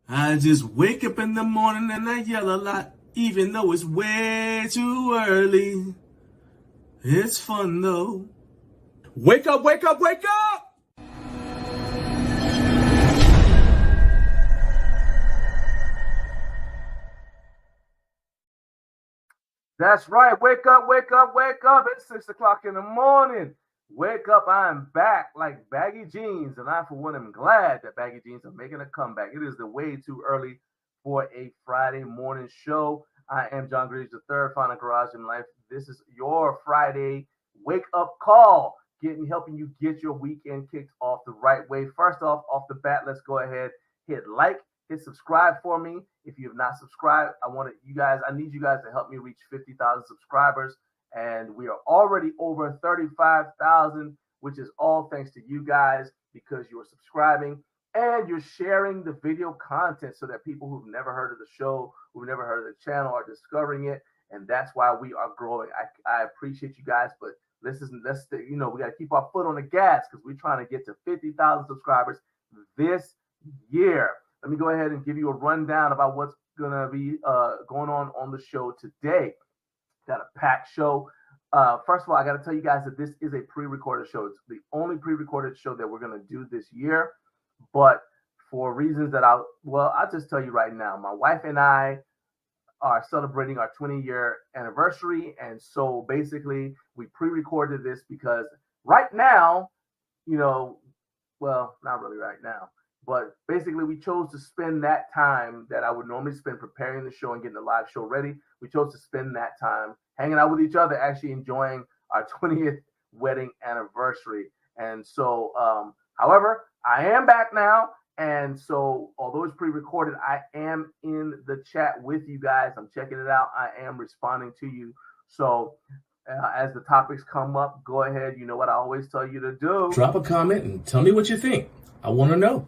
I just wake up in the morning and I yell a lot, even though it's way too early. It's fun though. Wake up, wake up, wake up! That's right. Wake up, wake up, wake up. It's 6 o'clock in the morning. Wake up, I'm back like baggy jeans. And I, for one, am glad that baggy jeans are making a comeback. It is the way too early for a Friday morning show. I am John Greaves, the third final garage in life. This is your Friday wake up call, helping you get your weekend kicked off the right way. First off the bat, let's go ahead, hit like, hit subscribe for me. If you have not subscribed, I need you guys to help me reach 50,000 subscribers. And we are already over 35,000, which is all thanks to you guys because you're subscribing and you're sharing the video content so that people who've never heard of the show, who've never heard of the channel are discovering it. And that's why we are growing. I appreciate you guys, but we got to keep our foot on the gas because we're trying to get to 50,000 subscribers this year. Let me go ahead and give you a rundown about what's going to be going on the show today. Got a packed show. First of all, I got to tell you guys that this is a pre-recorded show. It's the only pre-recorded show that we're going to do this year. But for reasons that I'll just tell you right now. My wife and I are celebrating our 20-year anniversary. And so basically, we pre-recorded this because right now, not really right now. But basically, we chose to spend that time that I would normally spend preparing the show and getting the live show ready. We chose to spend that time hanging out with each other, actually enjoying our 20th wedding anniversary. And so, however, I am back now. And so, although it's pre-recorded, I am in the chat with you guys. I'm checking it out. I am responding to you. So, as the topics come up, go ahead. You know what I always tell you to do. Drop a comment and tell me what you think. I want to know.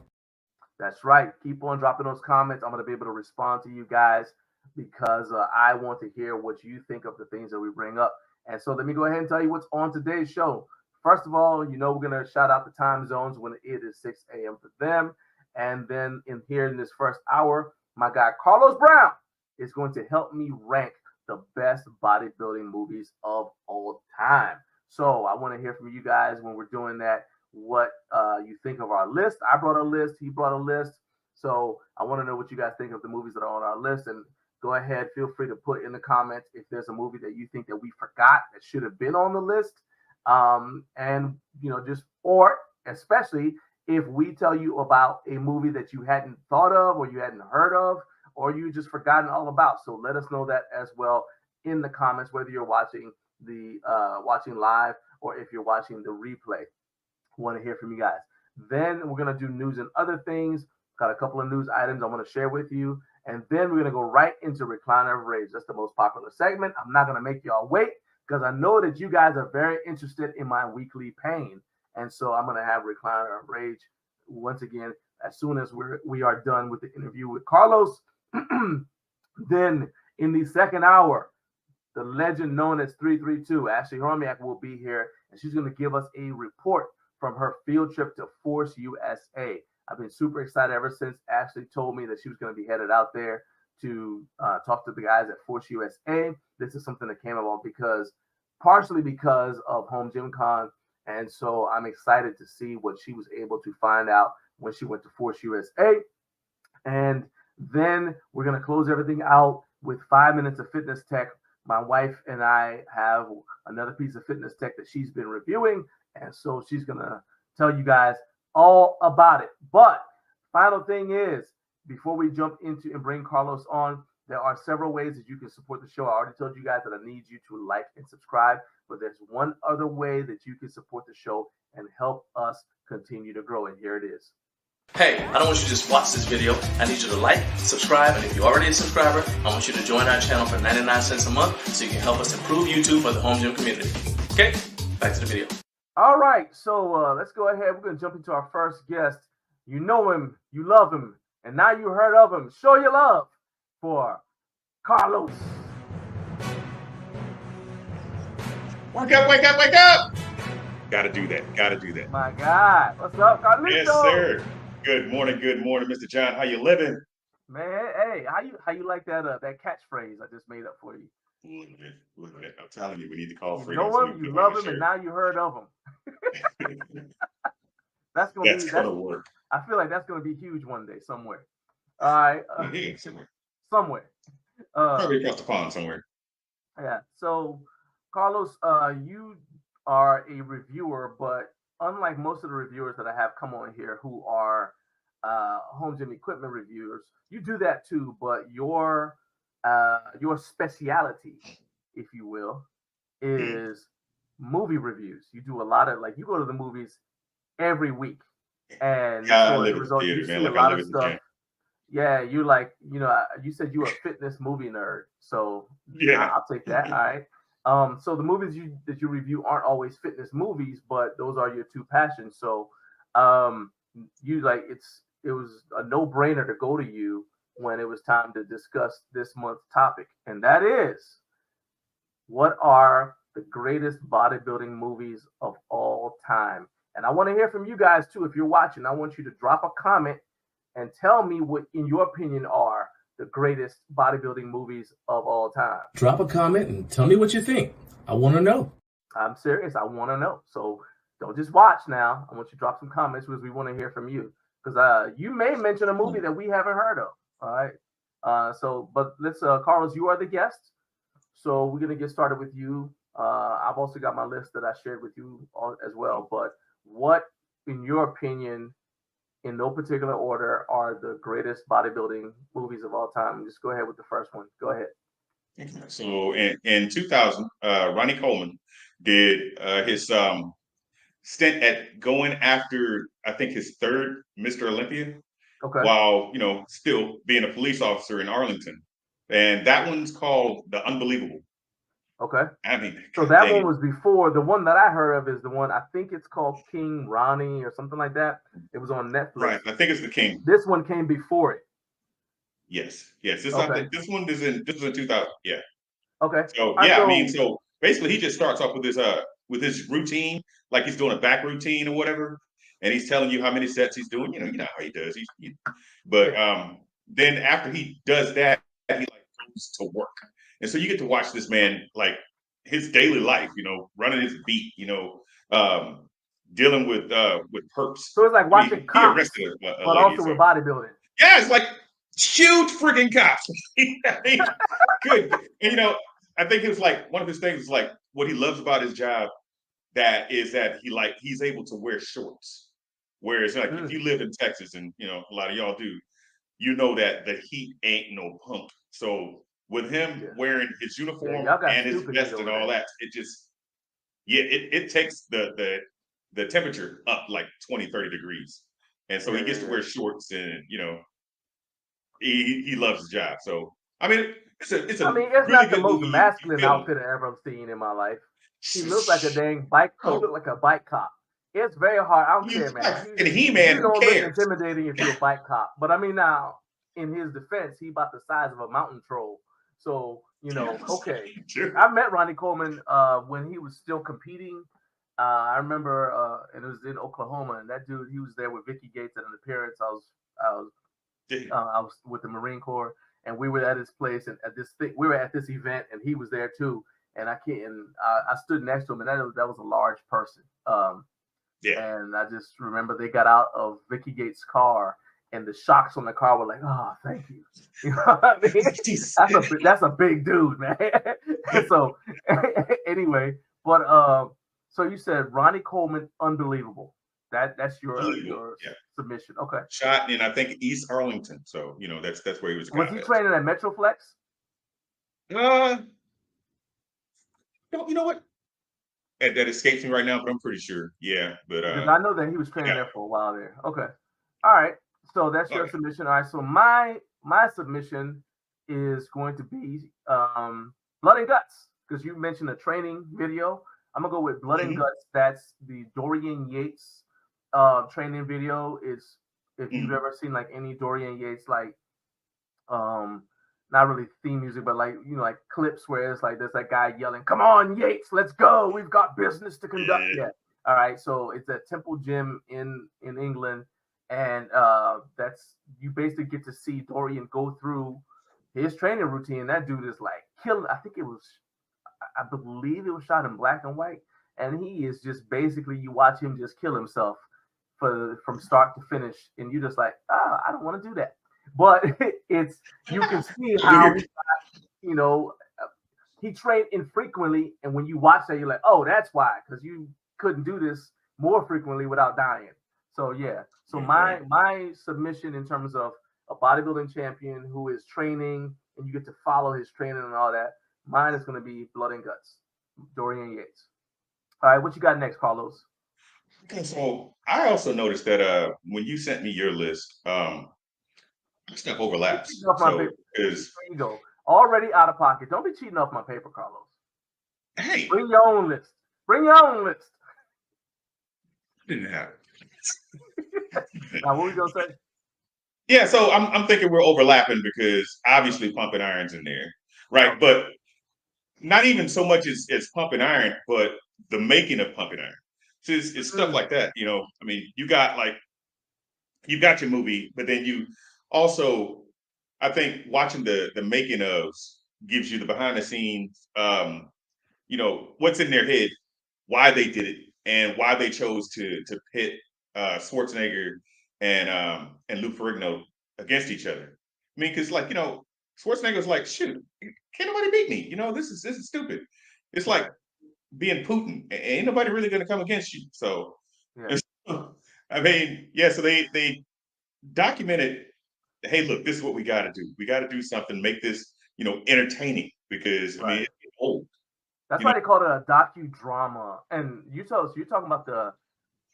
That's right. Keep on dropping those comments. I'm going to be able to respond to you guys because I want to hear what you think of the things that we bring up. And so let me go ahead and tell you what's on today's show. First of all, we're going to shout out the time zones when it is 6 a.m. for them. And then in this first hour, my guy Carlos Brown is going to help me rank the best bodybuilding movies of all time. So I want to hear from you guys when we're doing that. What you think of our list. I brought a list. He brought a list. So I want to know what you guys think of the movies that are on our list. And go ahead, feel free to put in the comments if there's a movie that you think that we forgot that should have been on the list. Or especially if we tell you about a movie that you hadn't thought of or you hadn't heard of or you just forgotten all about. So let us know that as well in the comments, whether you're watching live or if you're watching the replay. Want to hear from you guys. Then we're going to do news and other things. Got a couple of news items I want to share with you. And then we're going to go right into Recliner of Rage. That's the most popular segment. I'm not going to make y'all wait because I know that you guys are very interested in my weekly pain. And so I'm going to have Recliner of Rage once again as soon as we are done with the interview with Carlos. Then in the second hour, the legend known as 332, Ashley Hormiak, will be here. And she's going to give us a report from her field trip to ForceUSA. I've been super excited ever since Ashley told me that she was going to be headed out there to talk to the guys at ForceUSA. This is something that came about partially because of Home Gym Con. And so I'm excited to see what she was able to find out when she went to ForceUSA. And then we're going to close everything out with 5 minutes of fitness tech. My wife and I have another piece of fitness tech that she's been reviewing. And so she's going to tell you guys all about it. But final thing is, before we jump into and bring Carlos on, there are several ways that you can support the show. I already told you guys that I need you to like and subscribe. But there's one other way that you can support the show and help us continue to grow. And here it is. Hey, I don't want you to just watch this video. I need you to like, subscribe, and if you're already a subscriber, I want you to join our channel for 99 cents a month so you can help us improve YouTube for the home gym community. Okay, back to the video. All right, so let's go ahead. We're going to jump into our first guest. You know him, you love him, and now you heard of him. Show your love for Carlos. Wake up, wake up, wake up! Gotta do that. My God. What's up, Carlito? Yes, sir. Good morning, Mr. John. How you living? Man, hey, how you like that that catchphrase I just made up for you? Look at it. I'm telling you, we need to call You Freedom know so we him, can you put him on love the him, and shirt. now you heard of him. That's gonna That's be gonna work. I feel like that's gonna be huge one day somewhere. All right, Yeah, somewhere. somewhere. Probably across the pond somewhere. Yeah. So, Carlos, you are a reviewer, but unlike most of the reviewers that I have come on here who are home gym equipment reviewers, you do that too. But your speciality, if you will, Hmm. is movie reviews. You do a lot of you go to the movies every week, and Yeah, I so as live a at the result, you theater, man. see a Like I lot live of at the stuff. gym. Yeah, you said you were a fitness movie nerd, so Yeah. I'll take that. All right. So the movies that you review aren't always fitness movies, but those are your two passions. So, um, you it was a no brainer to go to you when it was time to discuss this month's topic, and that is what are the greatest bodybuilding movies of all time? And I want to hear from you guys too. If you're watching, I want you to drop a comment and tell me what, in your opinion, are the greatest bodybuilding movies of all time. Drop a comment and tell me what you think. I want to know. I'm serious. I want to know. So don't just watch now. I want you to drop some comments because we want to hear from you. Because you may mention a movie that we haven't heard of. All right. But let's, Carlos, you are the guest. So we're gonna get started with you. I've also got my list that I shared with you as well. But what, in your opinion, in no particular order, are the greatest bodybuilding movies of all time? Just go ahead with the first one. Go ahead. So in 2000, Ronnie Coleman did his stint at going after, I think, his third Mr. Olympia, Okay. while still being a police officer in Arlington, and that one's called The Unbelievable. Okay. I mean, So God that dang one it. was before the one that I heard of is the one I think it's called King Ronnie or something like that. It was on Netflix. Right, I think it's The King. This one came before it. Yes, yes. This I Okay. think this one is in 2000. Yeah. Okay. So All right. yeah, I mean, So so basically he just starts off with his routine, like he's doing a back routine or whatever, and he's telling you how many sets he's doing. You know how he does. But yeah. then after he does that, he like goes to work, and so you get to watch this man like his daily life. Running his beat. Dealing with perps. So it's like I mean, watching he cops, arrested a but lady. also So with bodybuilding. yeah, it's like huge freaking cops. I mean, good. And I think it was like one of his things is like what he loves about his job that he's able to wear shorts. Whereas like if you live in Texas and a lot of y'all do, that the heat ain't no punk. So with him wearing his uniform y'all got and his stupid heat vest and over all there. that, it takes the temperature up like 20, 30 degrees. And so he gets to wear shorts and he loves his job. So I mean, it's a It's really not the good most movie. You masculine feel him. outfit I've ever seen in my life. He looks like a dang bike. He looked like a bike cop. It's very hard. I don't care, man. And You He-Man, who don't look cares? intimidating if you're a bike cop. But I mean, now in his defense, he about the size of a mountain troll. So okay. I met Ronnie Coleman when he was still competing. I remember, and it was in Oklahoma, and that dude, he was there with Vicky Gates at an appearance. I was with the Marine Corps, and we were at his place, and we were at this event, and he was there too. And I stood next to him, and that was a large person. And I just remember they got out of Vicky Gates' car, and the shocks on the car were like, "Oh, thank you." You know what I mean? That's a big dude, man. So anyway, but so you said Ronnie Coleman, unbelievable. That's your submission. Okay. Shot in I think East Arlington. So that's where he was. Was he training at Metroflex? You know what? That escapes me right now, but I'm pretty sure. Yeah, but because I know that he was training there for a while there. Okay. All right. So that's your submission. All right. So my submission is going to be Blood and Guts, because you mentioned a training video. I'm gonna go with Blood and Guts. That's the Dorian Yates training video. Is if you've ever seen like any Dorian Yates not really theme music, but like clips where it's like there's that guy yelling, "Come on, Yates, let's go. We've got business to conduct." Yeah. All right. So it's at Temple Gym in England, and you basically get to see Dorian go through his training routine. That dude is like killing. I believe it was shot in black and white, and he is just basically, you watch him just kill himself from start to finish, and you just like, I don't want to do that. But you can see how he trained infrequently, and when you watch that, you're like, oh, that's why, because you couldn't do this more frequently without dying. So yeah, so my submission in terms of a bodybuilding champion who is training, and you get to follow his training and all that, mine is going to be Blood and Guts, Dorian Yates. All right, what you got next, Carlos? Okay, so I also noticed that when you sent me your list, stuff overlaps. There you go. Already out of pocket. Don't be cheating off my paper, Carlos. Hey, bring your own list. Bring your own list. Didn't happen. Now, what were you gonna say? Yeah, so I'm thinking we're overlapping because obviously Pumping Iron's in there, right? Okay. But not even so much as Pumping Iron, but the making of Pumping Iron. So it's stuff like that, I mean, you've got your movie, but then you also, I think watching the making ofs gives you the behind the scenes, what's in their head, why they did it, and why they chose to pit Schwarzenegger and Lou Ferrigno against each other. I mean, because Schwarzenegger's like, shoot, can't nobody beat me. This is stupid. It's like being Putin. Ain't nobody really going to come against you. So, I mean, yeah. So they documented, hey, look, this is what we got to do. We got to do something, make this entertaining, because I mean, it's old. That's why they called it a docudrama. And you're talking about the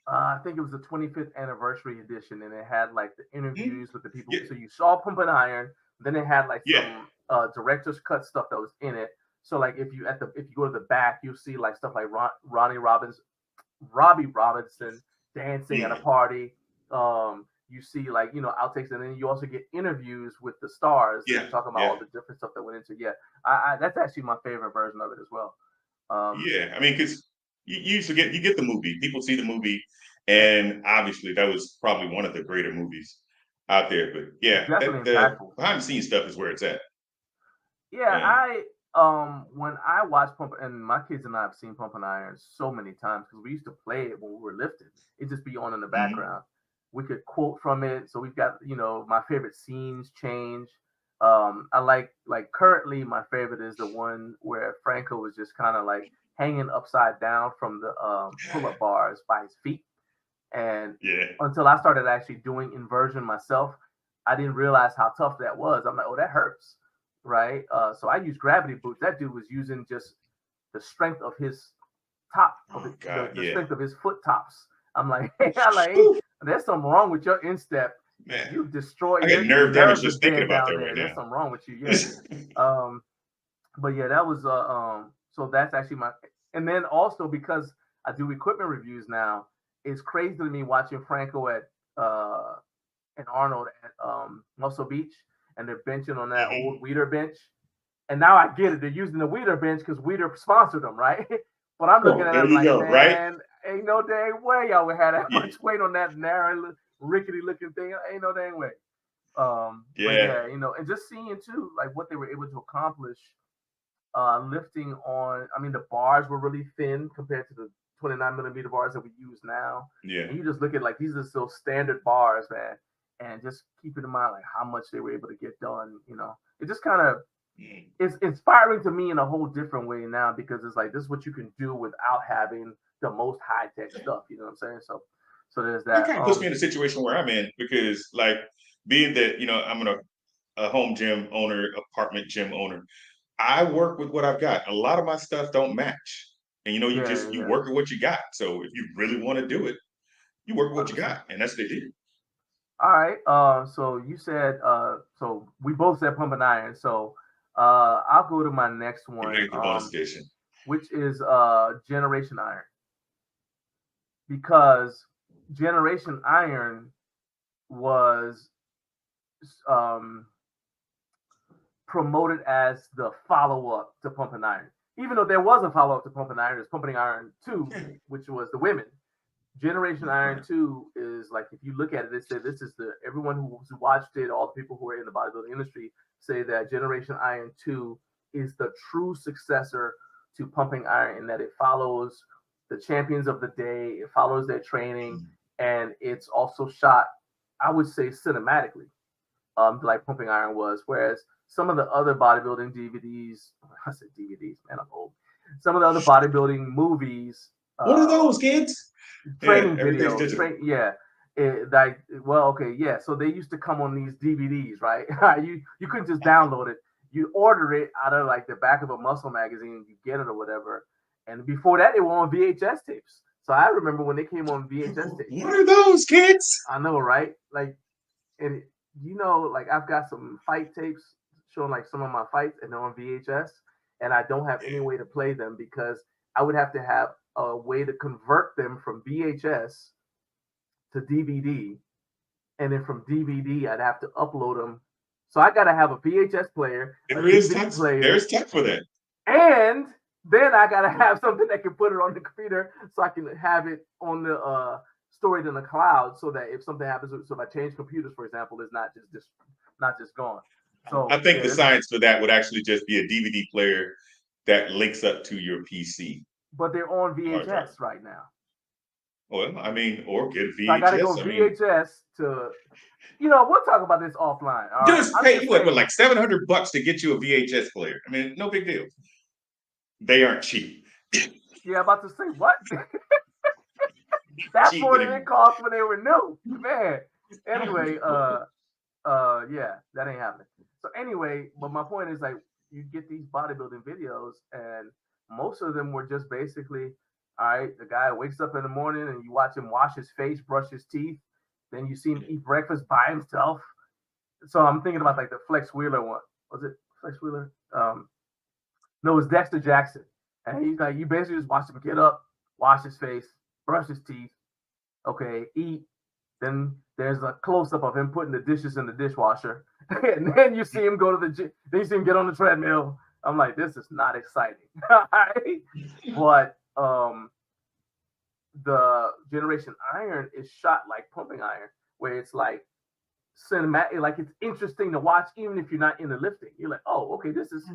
I think it was the 25th anniversary edition, and it had like the interviews with the people. Yeah. So you saw Pumping Iron, then it had like some director's cut stuff that was in it. So like if you go to the back, you'll see like stuff like Robbie Robinson dancing at a party. You see like outtakes, and then you also get interviews with the stars. Yeah, talking about all the different stuff that went into. Yeah, I that's actually my favorite version of it as well. I mean, because you get the movie, people see the movie, and obviously that was probably one of the greater movies out there. But yeah, the behind the scenes stuff is where it's at. Yeah, when I watch and my kids and I have seen Pumping Iron so many times because we used to play it when we were lifting. It just be on in the background. We could quote from it, so we've got my favorite scenes change. I like currently my favorite is the one where Franco was just kind of like hanging upside down from the pull-up bars by his feet, and until I started actually doing inversion myself, I didn't realize how tough that was. I'm like, oh, that hurts, right? So I use gravity boots. That dude was using just the strength of his top, the strength of his foot tops. I'm like, there's something wrong with your instep. Man, you destroyed. I get nerve damage just thinking about that right now. There's something wrong with you. Yeah. But yeah, that was so that's actually and then also because I do equipment reviews now, it's crazy to me watching Franco and Arnold at Muscle Beach, and they're benching on that old Weider bench. And now I get it. They're using the Weider bench because Weider sponsored them, right? But I'm looking at them like, man, ain't no dang way y'all would have that much weight on that narrow, rickety looking thing. Ain't no dang way. But yeah, and just seeing too, like what they were able to accomplish lifting on, I mean, the bars were really thin compared to the 29 millimeter bars that we use now. Yeah. And you just look at like, these are still standard bars, man. And just keep in mind like how much they were able to get done, it just kind of, it's inspiring to me in a whole different way now, because it's like, this is what you can do without having the most high-tech stuff, you know what I'm saying? So there's that. It kind of puts me in a situation where I'm in, because like being that, I'm a home gym owner, apartment gym owner, I work with what I've got. A lot of my stuff don't match. And you work with what you got. So if you really want to do it, you work with what you got. And that's what they did. All right. So you said so we both said Pumping Iron. So I'll go to my next one, which is Generation Iron. Because Generation Iron was promoted as the follow-up to Pumping Iron. Even though there was a follow-up to Pumping Iron, there's Pumping Iron 2, which was the women. Generation Iron 2 is like, if you look at it, they say this is everyone who's watched it, all the people who are in the bodybuilding industry say that Generation Iron 2 is the true successor to Pumping Iron in that it follows the champions of the day, it follows their training, and it's also shot, I would say, cinematically, like Pumping Iron was. Whereas some of the other bodybuilding DVDs, I said DVDs, man, I'm old. Some of the other bodybuilding movies. What are those, kids? Training videos. So they used to come on these DVDs, right? you couldn't just download it. You order it out of like the back of a muscle magazine, you get it or whatever. And before that, they were on VHS tapes. So I remember when they came on VHS tapes. What are those, kids? I know, right? Like, and like I've got some fight tapes showing like some of my fights, and they're on VHS, and I don't have any way to play them because I would have to have a way to convert them from VHS to DVD, and then from DVD I'd have to upload them. So I got to have a VHS player. There's tech for that. And then I got to have something that can put it on the computer so I can have it on the stored in the cloud, so that if something happens, so if I change computers, for example, it's not just gone. So I think the science for that would actually just be a DVD player that links up to your PC. But they're on VHS right now. Well, I mean, or get VHS. So I got to go VHS to, we'll talk about this offline. Just pay like $700 to get you a VHS player. I mean, no big deal. They aren't cheap. Yeah, about to say what? That's more than it cost when they were new, man. Anyway, yeah, that ain't happening. So anyway, but my point is, like, you get these bodybuilding videos, and most of them were just basically, all right, the guy wakes up in the morning and you watch him wash his face, brush his teeth, then you see him eat breakfast by himself. So I'm thinking about like the Flex Wheeler one. Was it Flex Wheeler? No, it was Dexter Jackson. And he's like, you basically just watch him get up, wash his face, brush his teeth, okay, eat. Then there's a close-up of him putting the dishes in the dishwasher. And then you see him go to the gym. Then you see him get on the treadmill. I'm like, this is not exciting. But the Generation Iron is shot like Pumping Iron, where it's like cinematic, like it's interesting to watch, even if you're not into lifting. You're like, oh, okay, this is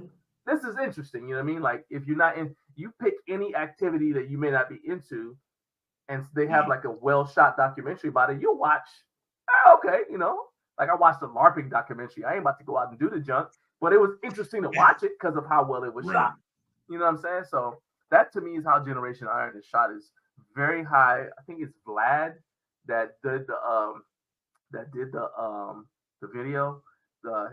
interesting. You know what I mean? Like, if you're not in, you pick any activity that you may not be into, and they have like a well-shot documentary about it, you'll watch, okay, like I watched the LARPing documentary. I ain't about to go out and do the junk, but it was interesting to watch it because of how well it was shot. You know what I'm saying? So that to me is how Generation Iron is shot, is very high. I think it's Vlad that did the video.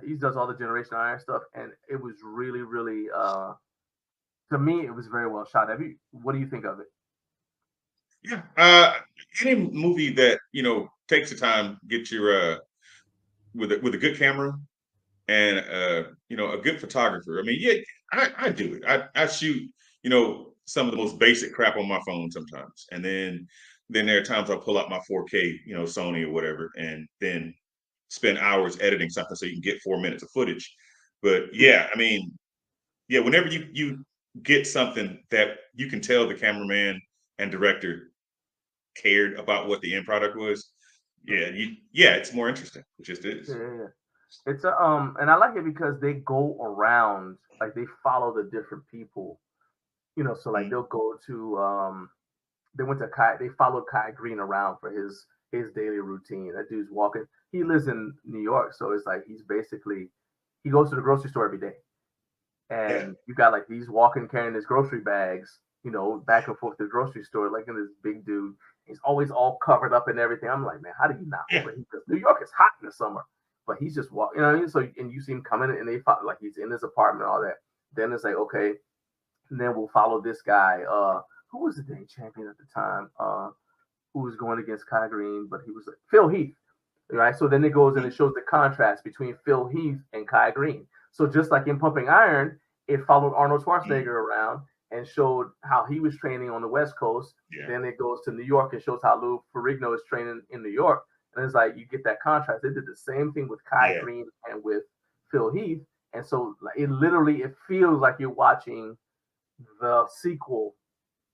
He does all the Generation Iron stuff, and it was really, really to me, it was very well shot. What do you think of it? Yeah, any movie that takes the time, get your with a good camera and a good photographer. I mean, yeah, I do it. I shoot some of the most basic crap on my phone sometimes, and then there are times I'll pull out my 4K Sony or whatever, and then spend hours editing something so you can get 4 minutes of footage. But yeah, I mean, yeah, whenever you get something that you can tell the cameraman and director cared about what the end product was, it's more interesting. It just is. Yeah. It's and I like it because they go around, like they follow the different people, so like they'll go to they followed Kai Green around for his daily routine. That dude's walking. He lives in New York, so it's like he goes to the grocery store every day. And you got like he's walking carrying his grocery bags, back and forth to the grocery store, like in this big dude. He's always all covered up and everything. I'm like, man, how do you not overheat? Because New York is hot in the summer, but he's just walking, what I mean? So, and you see him coming in, and they follow, like he's in his apartment, all that. Then it's like, okay, and then we'll follow this guy. Who was the day champion at the time? Who was going against Kai Green, but he was like Phil Heath, right? So then it goes and it shows the contrast between Phil Heath and Kai Green. So just like in Pumping Iron, it followed Arnold Schwarzenegger around and showed how he was training on the West Coast. Yeah. Then it goes to New York and shows how Lou Ferrigno is training in New York. And it's like you get that contrast. They did the same thing with Kai Green and with Phil Heath. And so it feels like you're watching the sequel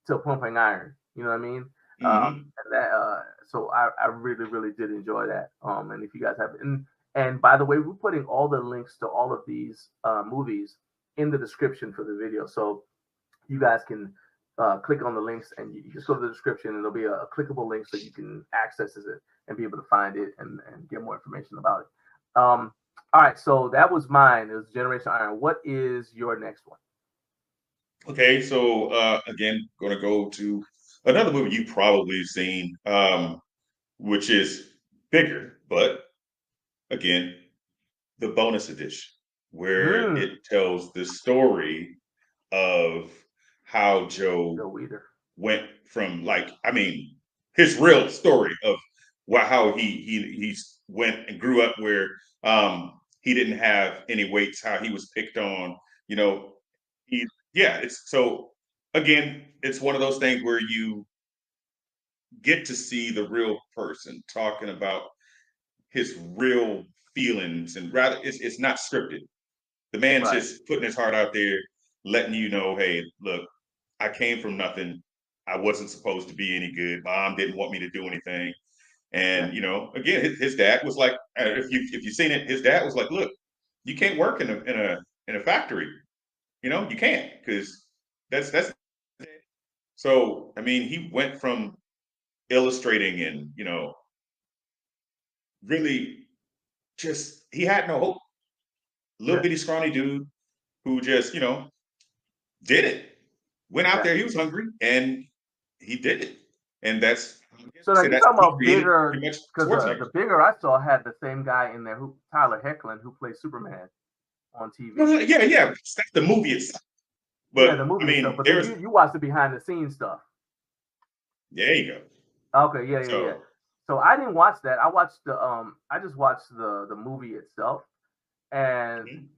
to Pumping Iron. You know what I mean? Mm-hmm. And that so I really really did enjoy that. And if you guys have and by the way, we're putting all the links to all of these movies in the description for the video, so you guys can click on the links and you just go to the description and there'll be a clickable link so you can access it and be able to find it and get more information about it. All right, so that was mine. It was Generation Iron. What is your next one? Okay, so again, going to go to another movie you probably seen, which is Bigger, but again, the bonus edition, where it tells the story of how Joe Weider went from his real story of how he went and grew up where he didn't have any weights, how he was picked on, it's so again, it's one of those things where you get to see the real person talking about his real feelings, and rather it's not scripted. The man's just putting his heart out there, letting you know, hey, look, I came from nothing. I wasn't supposed to be any good. Mom didn't want me to do anything. And again, his dad was like, if you've seen it, his dad was like, look, you can't work in a factory. You can't, because that's so. I mean, he went from illustrating and really just he had no hope. Little bitty scrawny dude who just did it. Went out there. He was hungry and he did it. And that's so like you're talking about Bigger, because the Bigger I saw had the same guy in there, Tyler Hoechlin, who plays Superman on TV. Yeah. That's the movie itself. But the movie itself. But there's you watch the behind the scenes stuff. There you go. Okay, yeah. So I didn't watch that. I watched I just watched the movie itself. And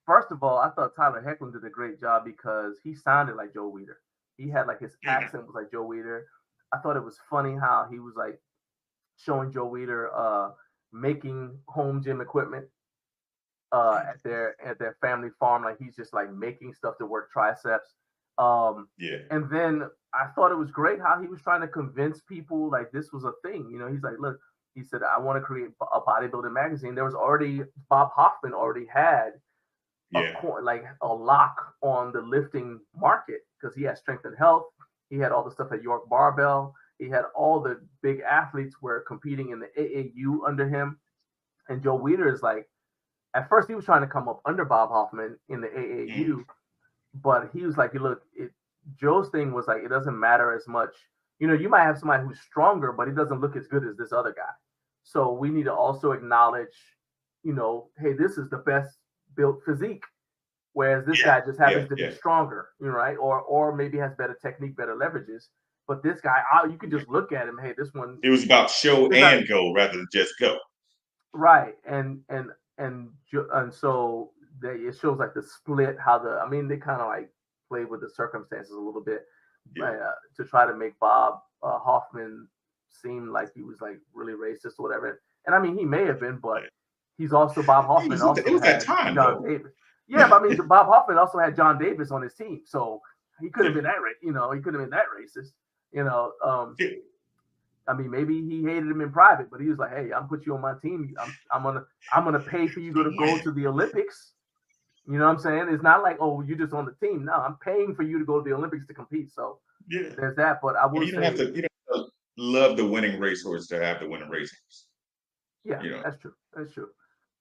first of all, I thought Tyler Hoechlin did a great job because he sounded like Joe Weider. He had like his accent was like Joe Weider. I thought it was funny how he was like showing Joe Weider making home gym equipment at their family farm. Like he's just like making stuff to work triceps. And then I thought it was great how he was trying to convince people like this was a thing. He's like, look, he said, I want to create a bodybuilding magazine. There was already Bob Hoffman already had a lock on the lifting market because he had Strength and Health. He had all the stuff at York Barbell. He had all the big athletes were competing in the AAU under him. And Joe Weider is like, at first he was trying to come up under Bob Hoffman in the AAU, but he was like, look, Joe's thing was like, it doesn't matter as much. You might have somebody who's stronger, but he doesn't look as good as this other guy. So we need to also acknowledge, hey, this is the best built physique. Whereas this guy just happens to be stronger, right? Or maybe has better technique, better leverages. But this guy, you can just look at him. Hey, this one. It was about show and go rather than just go. Right, and so it shows like the split. They kind of like played with the circumstances a little bit to try to make Bob Hoffman seem like he was like really racist or whatever. And he may have been, but he's also Bob Hoffman. It was that time, John Davis. Yeah, but Bob Hoffman also had John Davis on his team, so he could have been that. He could have been that racist. Maybe he hated him in private, but he was like, "Hey, I'm put you on my team. I'm gonna pay for you to go to the Olympics." You know what I'm saying? It's not like, oh, you're just on the team. No, I'm paying for you to go to the Olympics to compete. So there's that. But I will say, you don't have to love the winning racehorse to have the winning racehorse. Yeah, that's true. That's true.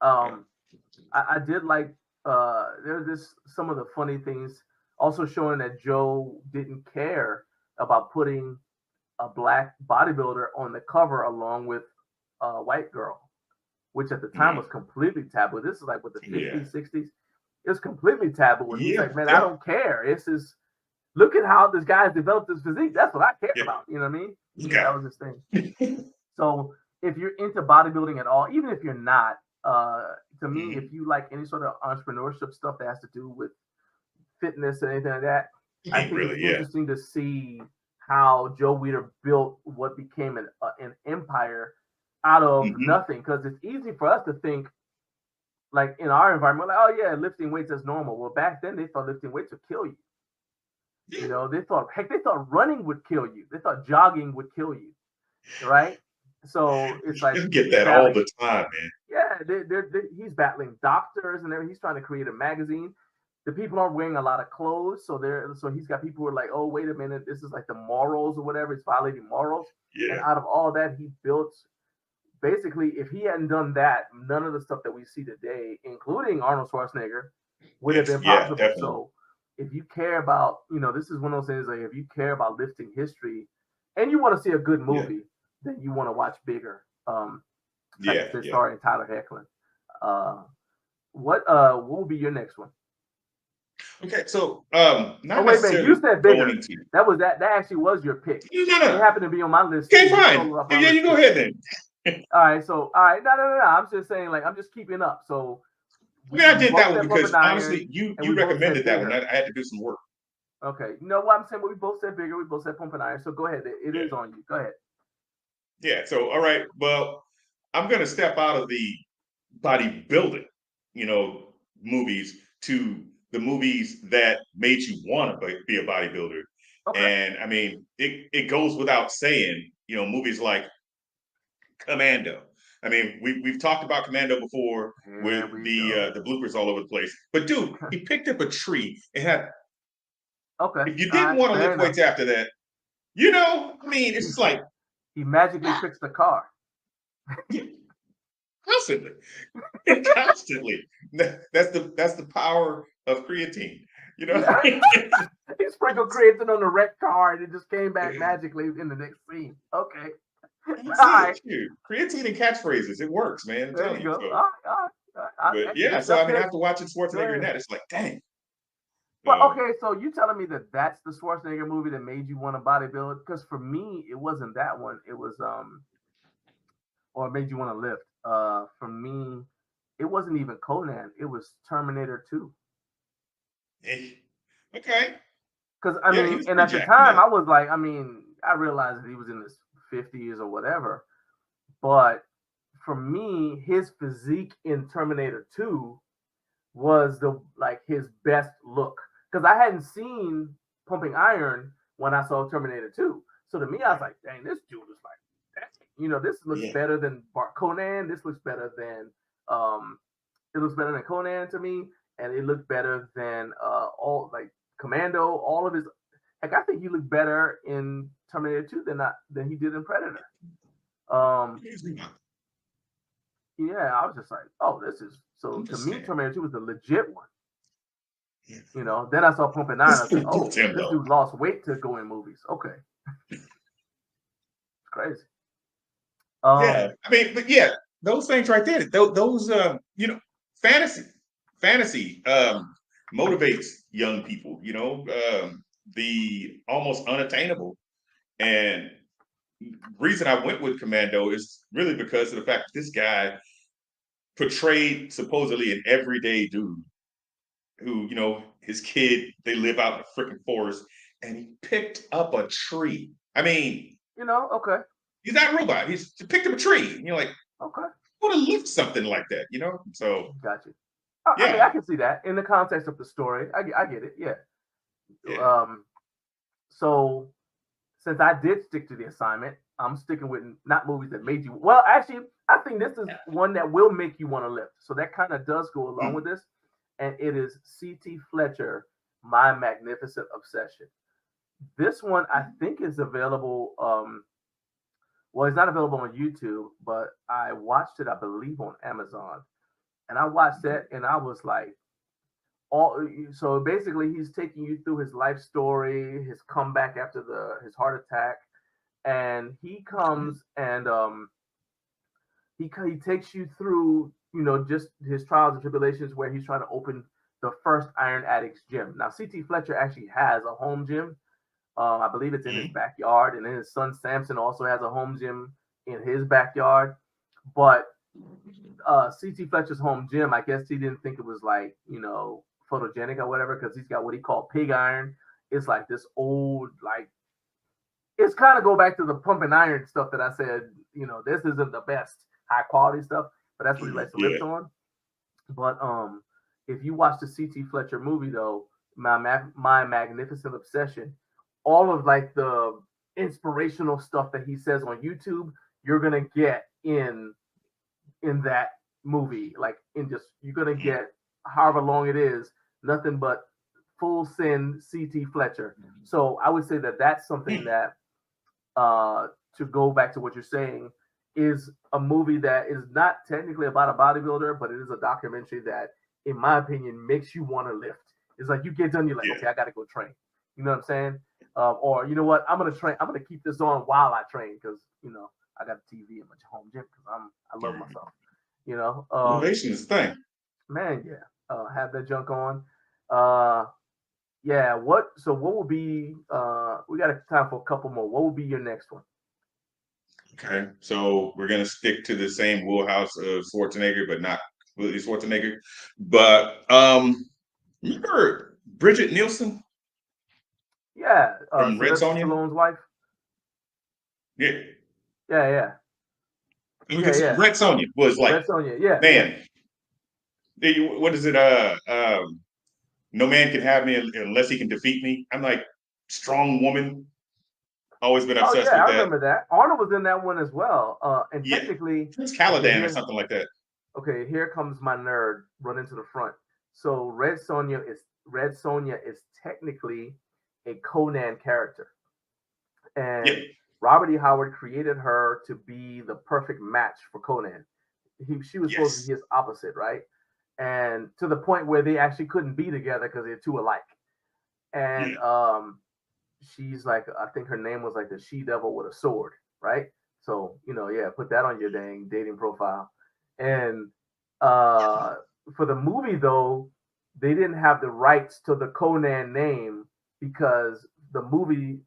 I did like there's some of the funny things also showing that Joe didn't care about putting a black bodybuilder on the cover along with a white girl, which at the time was completely taboo. This is like with the 50s, 60s. It's completely taboo. And he's like, man, I don't care. Look at how this guy's developed his physique. That's what I care about. You know what I mean? That was his thing. So if you're into bodybuilding at all, even if you're not, to me, if you like any sort of entrepreneurship stuff that has to do with fitness and anything like that, I think it's interesting to see how Joe Weider built what became an empire out of nothing. Because it's easy for us to think, like in our environment, like, oh yeah, lifting weights is normal. Well, back then they thought lifting weights would kill you. You know, they thought running would kill you. They thought jogging would kill you, right? So it's like You get that all the time, man. Yeah, he's battling doctors and everything. He's trying to create a magazine. The people aren't wearing a lot of clothes, so he's got people who are like, oh, wait a minute, this is like the morals or whatever. It's violating morals. Yeah. And out of all that, he built. Basically, if he hadn't done that, none of the stuff that we see today, including Arnold Schwarzenegger, would have been possible. Definitely. So if you care about, this is one of those things, like if you care about lifting history and you want to see a good movie, then you want to watch Bigger. Starring Tyler Hoechlin. What will be your next one? Okay, so wait a minute, you said Bigger. That actually was your pick. No. It happened to be on my list. Okay, fine. Yeah, you go ahead then. All right. No. I'm just saying, like, I'm just keeping up. So I did that one because honestly, you recommended that one. I had to do some work. Okay. You know what I'm saying? We both said Bigger. We both said Pumping Iron. So go ahead. It is on you. Go ahead. Yeah. So all right. Well, I'm gonna step out of the bodybuilding, movies to the movies that made you want to be a bodybuilder. Okay. And I mean, it goes without saying, movies like Commando. I mean, we've talked about Commando before with the bloopers all over the place. But dude, he picked up a tree and had. Okay. If you didn't want to lift weights after that, it's just like he magically fixed the car. Constantly. That's the power of creatine. He sprinkled creatine on the wrecked car and it just came back magically in the next scene. Okay. Creatine and catchphrases, it works, man. I'm telling you. So. So I mean, after watching Schwarzenegger and that, it's like, dang. Well, okay, so you telling me that's the Schwarzenegger movie that made you want to bodybuild? Because for me, it wasn't that one. It was or it made you want to lift. For me, it wasn't even Conan. It was Terminator 2. Okay. Because at the time, I was like, I realized that he was in his 50s or whatever, but for me, his physique in Terminator 2 was his best look, because I hadn't seen Pumping Iron when I saw Terminator 2. So to me, I was like, dang, this dude is like that. This looks better than Conan. This looks better than Conan to me, and it looked better than all like Commando. All of his, I think he looked better in Terminator 2 than he did in Predator. I was just like, oh, this is so. To me, Terminator 2 was the legit one. Yeah. Then I saw Pumping Iron. I was like, oh, this dude lost weight to go in movies. Okay, it's crazy. Those things right there. Those fantasy motivates young people. The almost unattainable. And reason I went with Commando is really because of the fact that this guy portrayed supposedly an everyday dude who, his kid, they live out in the freaking forest, and he picked up a tree. I mean, okay. He's not a robot. He picked up a tree. And you're like, okay, I want to lift something like that, So got you. I can see that in the context of the story. I get it. Yeah. So since I did stick to the assignment, I'm sticking with not movies that made you. Well, actually, I think this is one that will make you want to lift. So that kind of does go along with this. And it is C.T. Fletcher, My Magnificent Obsession. This one, I think, is available. Well, it's not available on YouTube, but I watched it, I believe, on Amazon. And I watched that, and I was like, so basically, he's taking you through his life story, his comeback after his heart attack, and he comes and he takes you through, just his trials and tribulations, where he's trying to open the first Iron Addicts gym. Now, C.T. Fletcher actually has a home gym. I believe it's in his backyard, and then his son Samson also has a home gym in his backyard. But C.T. Fletcher's home gym, I guess he didn't think it was like, photogenic or whatever, because he's got what he called pig iron. It's like this old, it's kind of go back to the Pumping Iron stuff that I said, this isn't the best high quality stuff, but that's what he likes to lift on. But if you watch the C.T. Fletcher movie, though, My Magnificent Obsession, all of like the inspirational stuff that he says on YouTube, you're gonna get in that movie. Like in just you're gonna get however long it is, nothing but full send CT Fletcher. So I would say that that's something that to go back to what you're saying is a movie that is not technically about a bodybuilder, but it is a documentary that, in my opinion, makes you want to lift. It's like you get done, you're like, okay, I got to go train. You know what I'm saying? Or you know what? I'm gonna train. I'm gonna keep this on while I train because I got a TV in my home gym because I love myself. Motivation is the thing. Man, yeah. Have that junk on. Yeah. What will be? We got time for a couple more. What will be your next one? Okay, so we're gonna stick to the same wheelhouse of Schwarzenegger, but not completely Schwarzenegger. But remember Bridget Nielsen? Yeah, from Red Sonja. Stallone's wife. Yeah. Yeah. Red Sonja was like, Red Sonja, yeah. Man, what is it? No man can have me unless he can defeat me. I'm like, strong woman. Always been obsessed with that. I remember that. Arnold was in that one as well. And technically, it's Caladan or something like that. Okay, here comes my nerd running to the front. So Red Sonja is technically a Conan character, and Robert E. Howard created her to be the perfect match for Conan. She was supposed to be his opposite, right? And to the point where they actually couldn't be together because they're too alike. And she's like, I think her name was like the she-devil with a sword, right? So, put that on your dang dating profile. And for the movie, though, they didn't have the rights to the Conan name because the movie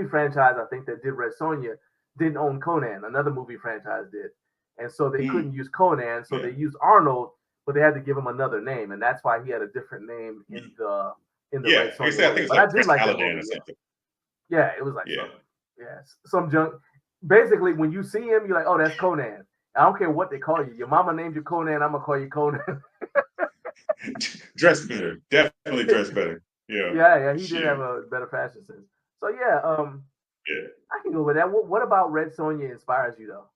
franchise, I think, that did Red Sonja didn't own Conan. Another movie franchise did. And so they couldn't use Conan, so they used Arnold, but they had to give him another name, and that's why he had a different name in the Red Sonja. I think it's like Chris Caladan or something. Yeah, it was like some junk. Basically, when you see him, you're like, oh, that's Conan. I don't care what they call you. Your mama named you Conan. I'm gonna call you Conan. Dress better, definitely dress better. Yeah. He did have a better fashion sense. So I can go with that. What about Red Sonja inspires you though?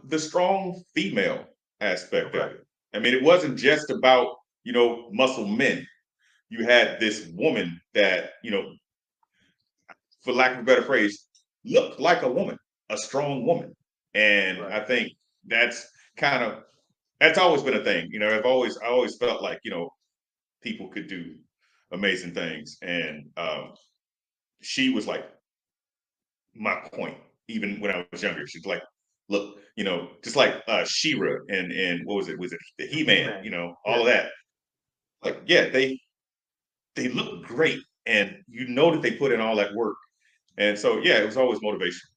The strong female aspect of it. I mean, it wasn't just about muscle men. You had this woman that for lack of a better phrase, looked like a woman, a strong woman. And I think that's always been a thing. I always felt like, people could do amazing things. And she was like my point, even when I was younger. She's like, look, just like She-Ra and what was it? Was it the He-Man? All of that. Like, they look great. And that they put in all that work. And so, it was always motivation.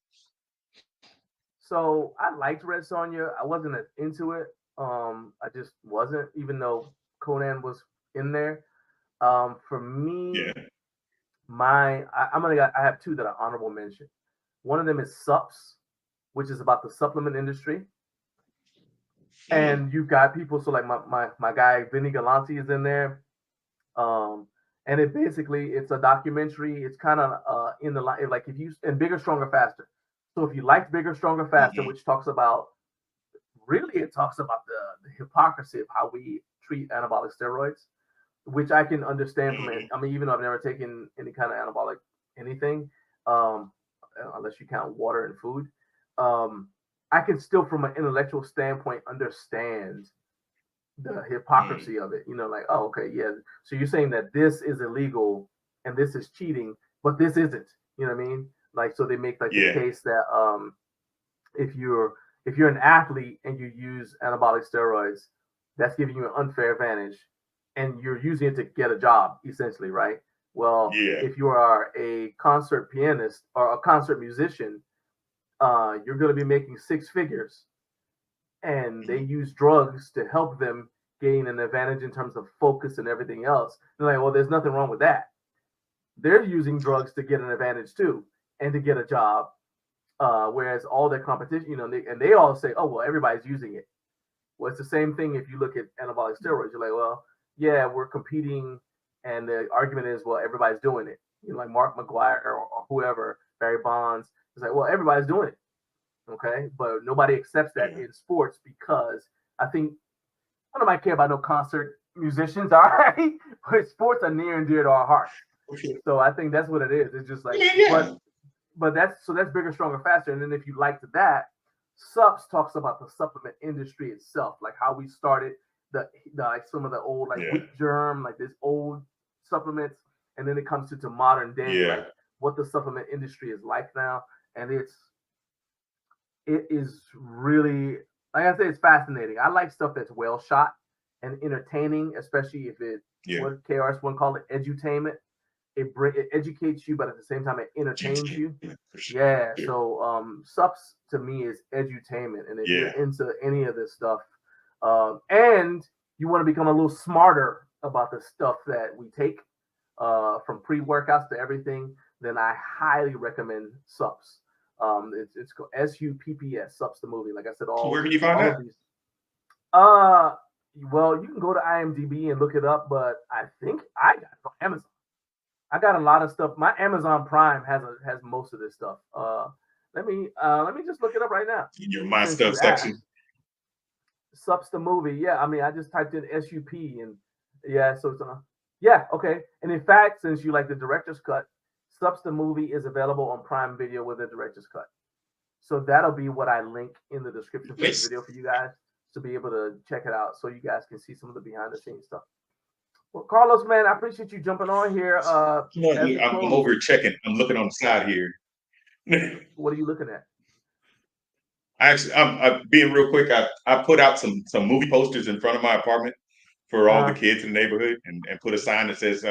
So I liked Red Sonja. I wasn't into it. I just wasn't, even though Conan was in there. For me, I have two that are honorable mention. One of them is SUPPS, which is about the supplement industry. And you've got people, so like my guy Vinny Galanti is in there. And it's a documentary. It's kind of in the line, like Bigger, Stronger, Faster. So if you like Bigger, Stronger, Faster, which talks about the hypocrisy of how we treat anabolic steroids, which I can understand from it. I mean, even though I've never taken any kind of anabolic anything, unless you count water and food, I can still, from an intellectual standpoint, understand the hypocrisy of it. Like, oh, okay, yeah. So you're saying that this is illegal and this is cheating, but this isn't. You know what I mean? Like, so they make like the case that if you're an athlete and you use anabolic steroids, that's giving you an unfair advantage, and you're using it to get a job, essentially, right? Well, if you are a concert pianist or a concert musician, you're going to be making six figures, and they use drugs to help them gain an advantage in terms of focus and everything else. They're like, well, there's nothing wrong with that. They're using drugs to get an advantage too, and to get a job. Whereas all their competition, and they all say, oh, well, everybody's using it. Well, it's the same thing if you look at anabolic steroids. You're like, well, yeah, we're competing, and the argument is, well, everybody's doing it. You know, like Mark McGuire or whoever, Barry Bonds. It's like, well, everybody's doing it, okay? But nobody accepts that in sports because I think I don't might care about no concert musicians, all right? But sports are near and dear to our hearts. So I think that's what it is. It's just like, but that's bigger, stronger, faster. And then if you liked that, SUPPS talks about the supplement industry itself, like how we started the like some of the old like wheat germ, like this old supplements, and then it comes to modern day, like what the supplement industry is like now. And it is really, like I said, it's fascinating. I like stuff that's well shot and entertaining, especially if it what KRS-One called it edutainment. It educates you, but at the same time it entertains you. Yeah. So SUPPS to me is edutainment, and if you're into any of this stuff, and you want to become a little smarter about the stuff that we take, from pre-workouts to everything, then I highly recommend SUPPS. It's called SUPPS, SUPPS the movie. Like I said, where can you find that? These. Well, you can go to IMDb and look it up, but I think I got it from Amazon. I got a lot of stuff. My Amazon Prime has most of this stuff. Let me just look it up right now. In your My Stuff section. SUPPS the movie. Yeah, I mean, I just typed in SUP and so it's okay. And in fact, since you like the director's cut, SUPPS the movie is available on Prime Video with the director's cut. So that'll be what I link in the description for this video for you guys to be able to check it out, so you guys can see some of the behind the scenes stuff. Well, Carlos, man, I appreciate you jumping on here. I'm over checking. I'm looking on the side here. What are you looking at? I'm being real quick. I put out some movie posters in front of my apartment for all the kids in the neighborhood, and put a sign that says,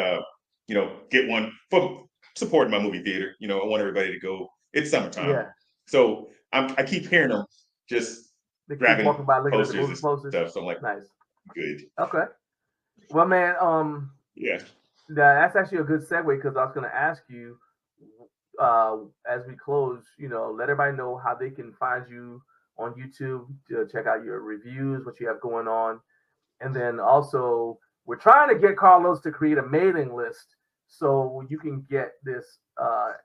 get one for supporting my movie theater. I want everybody to go. It's summertime. Yeah. So I keep hearing them just grabbing posters and stuff. So I'm like, nice. Good. Okay. Well, man, that's actually a good segue, because I was going to ask you, as we close, let everybody know how they can find you on YouTube to check out your reviews, what you have going on. And then also, we're trying to get Carlos to create a mailing list so you can get this.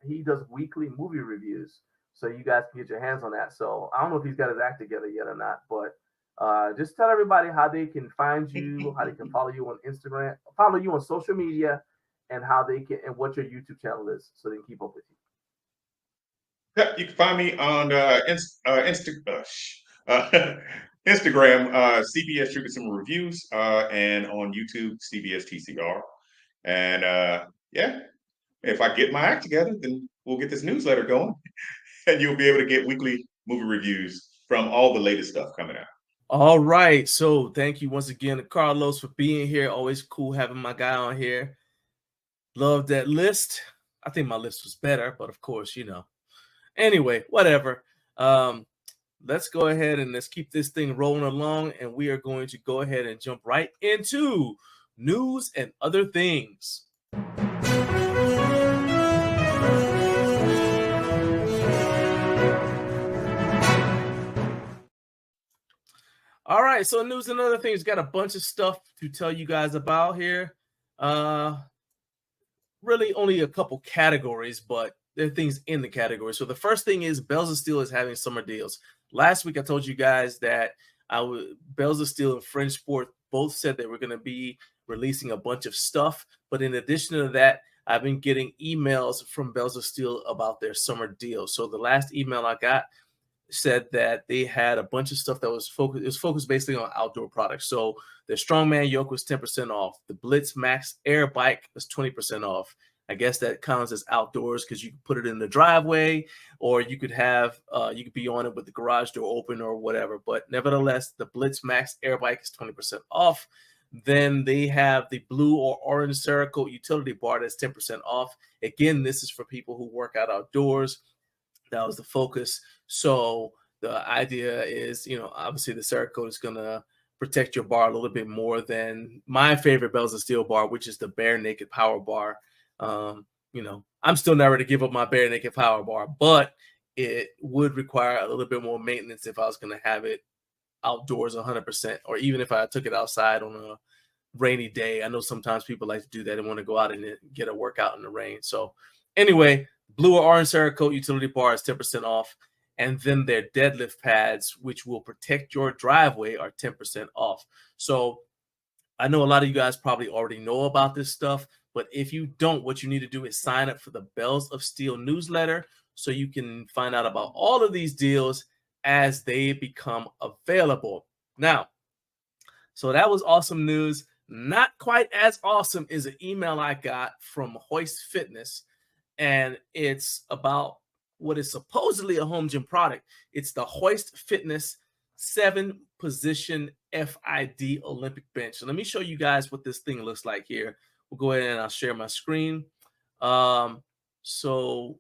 He does weekly movie reviews, so you guys can get your hands on that. So I don't know if he's got his act together yet or not, but just tell everybody how they can find you, how they can follow you on Instagram, follow you on social media, and how they can, and what your YouTube channel is, so they can keep up with you. Yeah, you can find me on Instagram, CBS Tribute Some Reviews, and on YouTube, CBS TCR. And if I get my act together, then we'll get this newsletter going, and you'll be able to get weekly movie reviews from all the latest stuff coming out. All right. So thank you once again to Carlos for being here. Always cool having my guy on here. Love that list. I think my list was better, but of course, Anyway, whatever. Let's go ahead and let's keep this thing rolling along, and we are going to go ahead and jump right into news and other things. All right, so news and other things. Got a bunch of stuff to tell you guys about here. Really only a couple categories, but there are things in the category. So the first thing is Bells of Steel is having summer deals. Last week I told you guys that Bells of Steel and Fringe Sport both said that we're going to be releasing a bunch of stuff. But in addition to that, I've been getting emails from Bells of Steel about their summer deals. So the last email I got said that they had a bunch of stuff that was focused basically on outdoor products. So the Strongman yoke was 10% off. The Blitz Max Air bike was 20% off. I guess that counts as outdoors because you can put it in the driveway, or you could have you could be on it with the garage door open or whatever. But nevertheless, the Blitz Max Air bike is 20% off. Then they have the blue or orange Cerakote utility bar that's 10% off. Again, this is for people who work out outdoors. That was the focus. So the idea is, obviously the Cerakote is going to protect your bar a little bit more than my favorite Bells of Steel bar, which is the Bare Naked Power Bar. I'm still not ready to give up my Bare Naked Power Bar, but it would require a little bit more maintenance if I was going to have it outdoors 100%, or even if I took it outside on a rainy day. I know sometimes people like to do that and want to go out and get a workout in the rain. So anyway, blue or orange Cerakote utility bar is 10% off. And then their deadlift pads, which will protect your driveway, are 10% off. So I know a lot of you guys probably already know about this stuff, but if you don't, what you need to do is sign up for the Bells of Steel newsletter so you can find out about all of these deals as they become available. Now, so that was awesome news. Not quite as awesome is an email I got from Hoist Fitness, and it's about what is supposedly a home gym product. It's the Hoist Fitness 7-position FID Olympic bench. So let me show you guys what this thing looks like here. We'll go ahead and I'll share my screen. So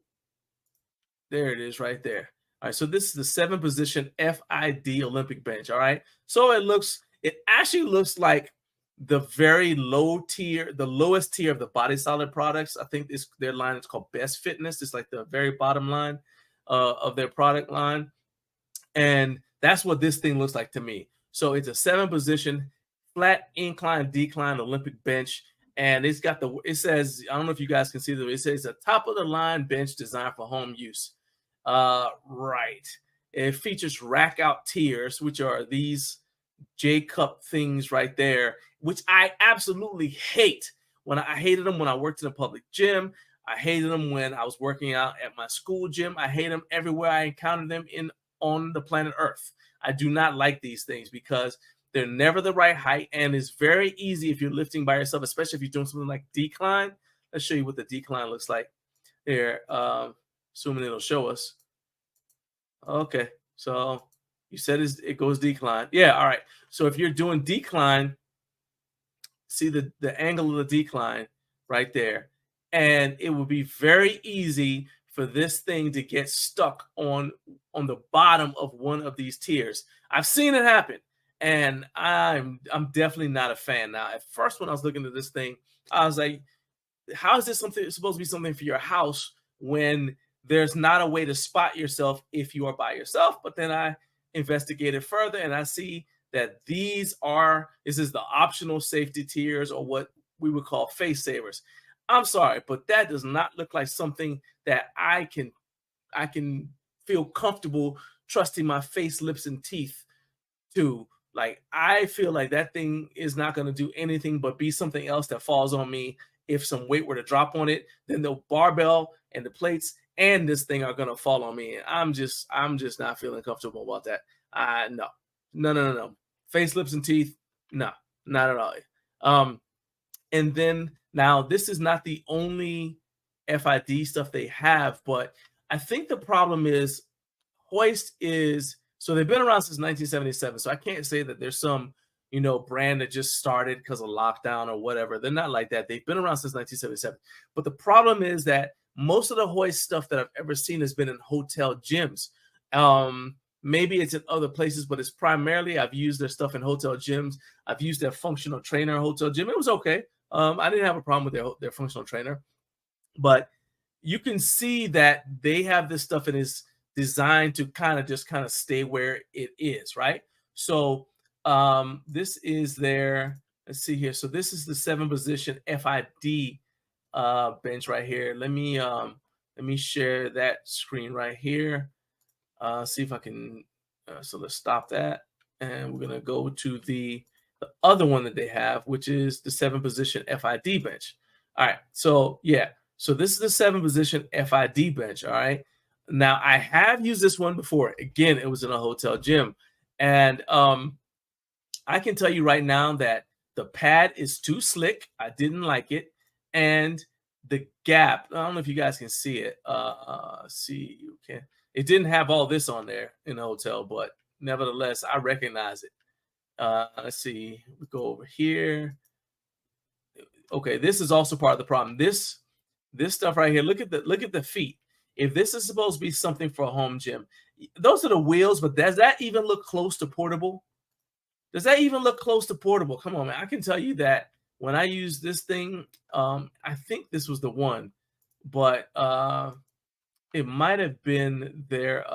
there it is right there. All right, so this is the 7-position FID Olympic bench. All right, so it actually looks like the very low tier, the lowest tier of the Body Solid products. I think their line is called Best Fitness. It's like the very bottom line of their product line. And that's what this thing looks like to me. So it's a 7-position flat incline decline Olympic bench. And it says, I don't know if you guys can see it says a top of the line bench designed for home use. Right. It features rack out tiers, which are these J-cup things right there, which I absolutely hate. I hated them when I worked in a public gym. I hated them when I was working out at my school gym. I hate them everywhere I encountered them on the planet Earth. I do not like these things because they're never the right height, and it's very easy if you're lifting by yourself, especially if you're doing something like decline. Let's show you what the decline looks like here. Assuming it'll show us. Okay, so you said it goes decline. Yeah, all right. So if you're doing decline, see the angle of the decline right there. And it would be very easy for this thing to get stuck on the bottom of one of these tiers. I've seen it happen, and I'm definitely not a fan. Now, at first when I was looking at this thing, I was like, how is this supposed to be something for your house when there's not a way to spot yourself if you are by yourself? But then I investigated further, and I see that this is the optional safety tiers, or what we would call face savers. I'm sorry, but that does not look like something that I can feel comfortable trusting my face, lips, and teeth to. Like, I feel like that thing is not going to do anything but be something else that falls on me. If some weight were to drop on it, then the barbell and the plates and this thing are going to fall on me. And I'm just not feeling comfortable about that. No. Face, lips, and teeth, no, not at all. And then now this is not the only FID stuff they have, but I think the problem is Hoist so they've been around since 1977. So I can't say that there's some, brand that just started because of lockdown or whatever. They're not like that. They've been around since 1977. But the problem is that most of the Hoist stuff that I've ever seen has been in hotel gyms. Maybe it's in other places, but it's primarily I've used their stuff in hotel gyms. I've used their functional trainer hotel gym. It was okay. I didn't have a problem with their functional trainer, but you can see that they have this stuff and is designed to kind of stay where it is, right? So this is let's see here. So this is the 7-position FID bench right here. Let me share that screen right here. See if I can. So let's stop that, and we're gonna go to the other one that they have, which is the 7-position FID bench. All right, so yeah, so this is the 7-position FID bench. All right, now I have used this one before. Again, it was in a hotel gym, and I can tell you right now that the pad is too slick. I didn't like it, and the gap. I don't know if you guys can see it. See, you can. It didn't have all this on there in the hotel, but nevertheless, I recognize it. Let's see. We go over here. Okay, this is also part of the problem. This stuff right here. Look at the feet. If this is supposed to be something for a home gym, those are the wheels. But does that even look close to portable? Does that even look close to portable? Come on, man. I can tell you that when I use this thing, I think this was the one, but it might have been their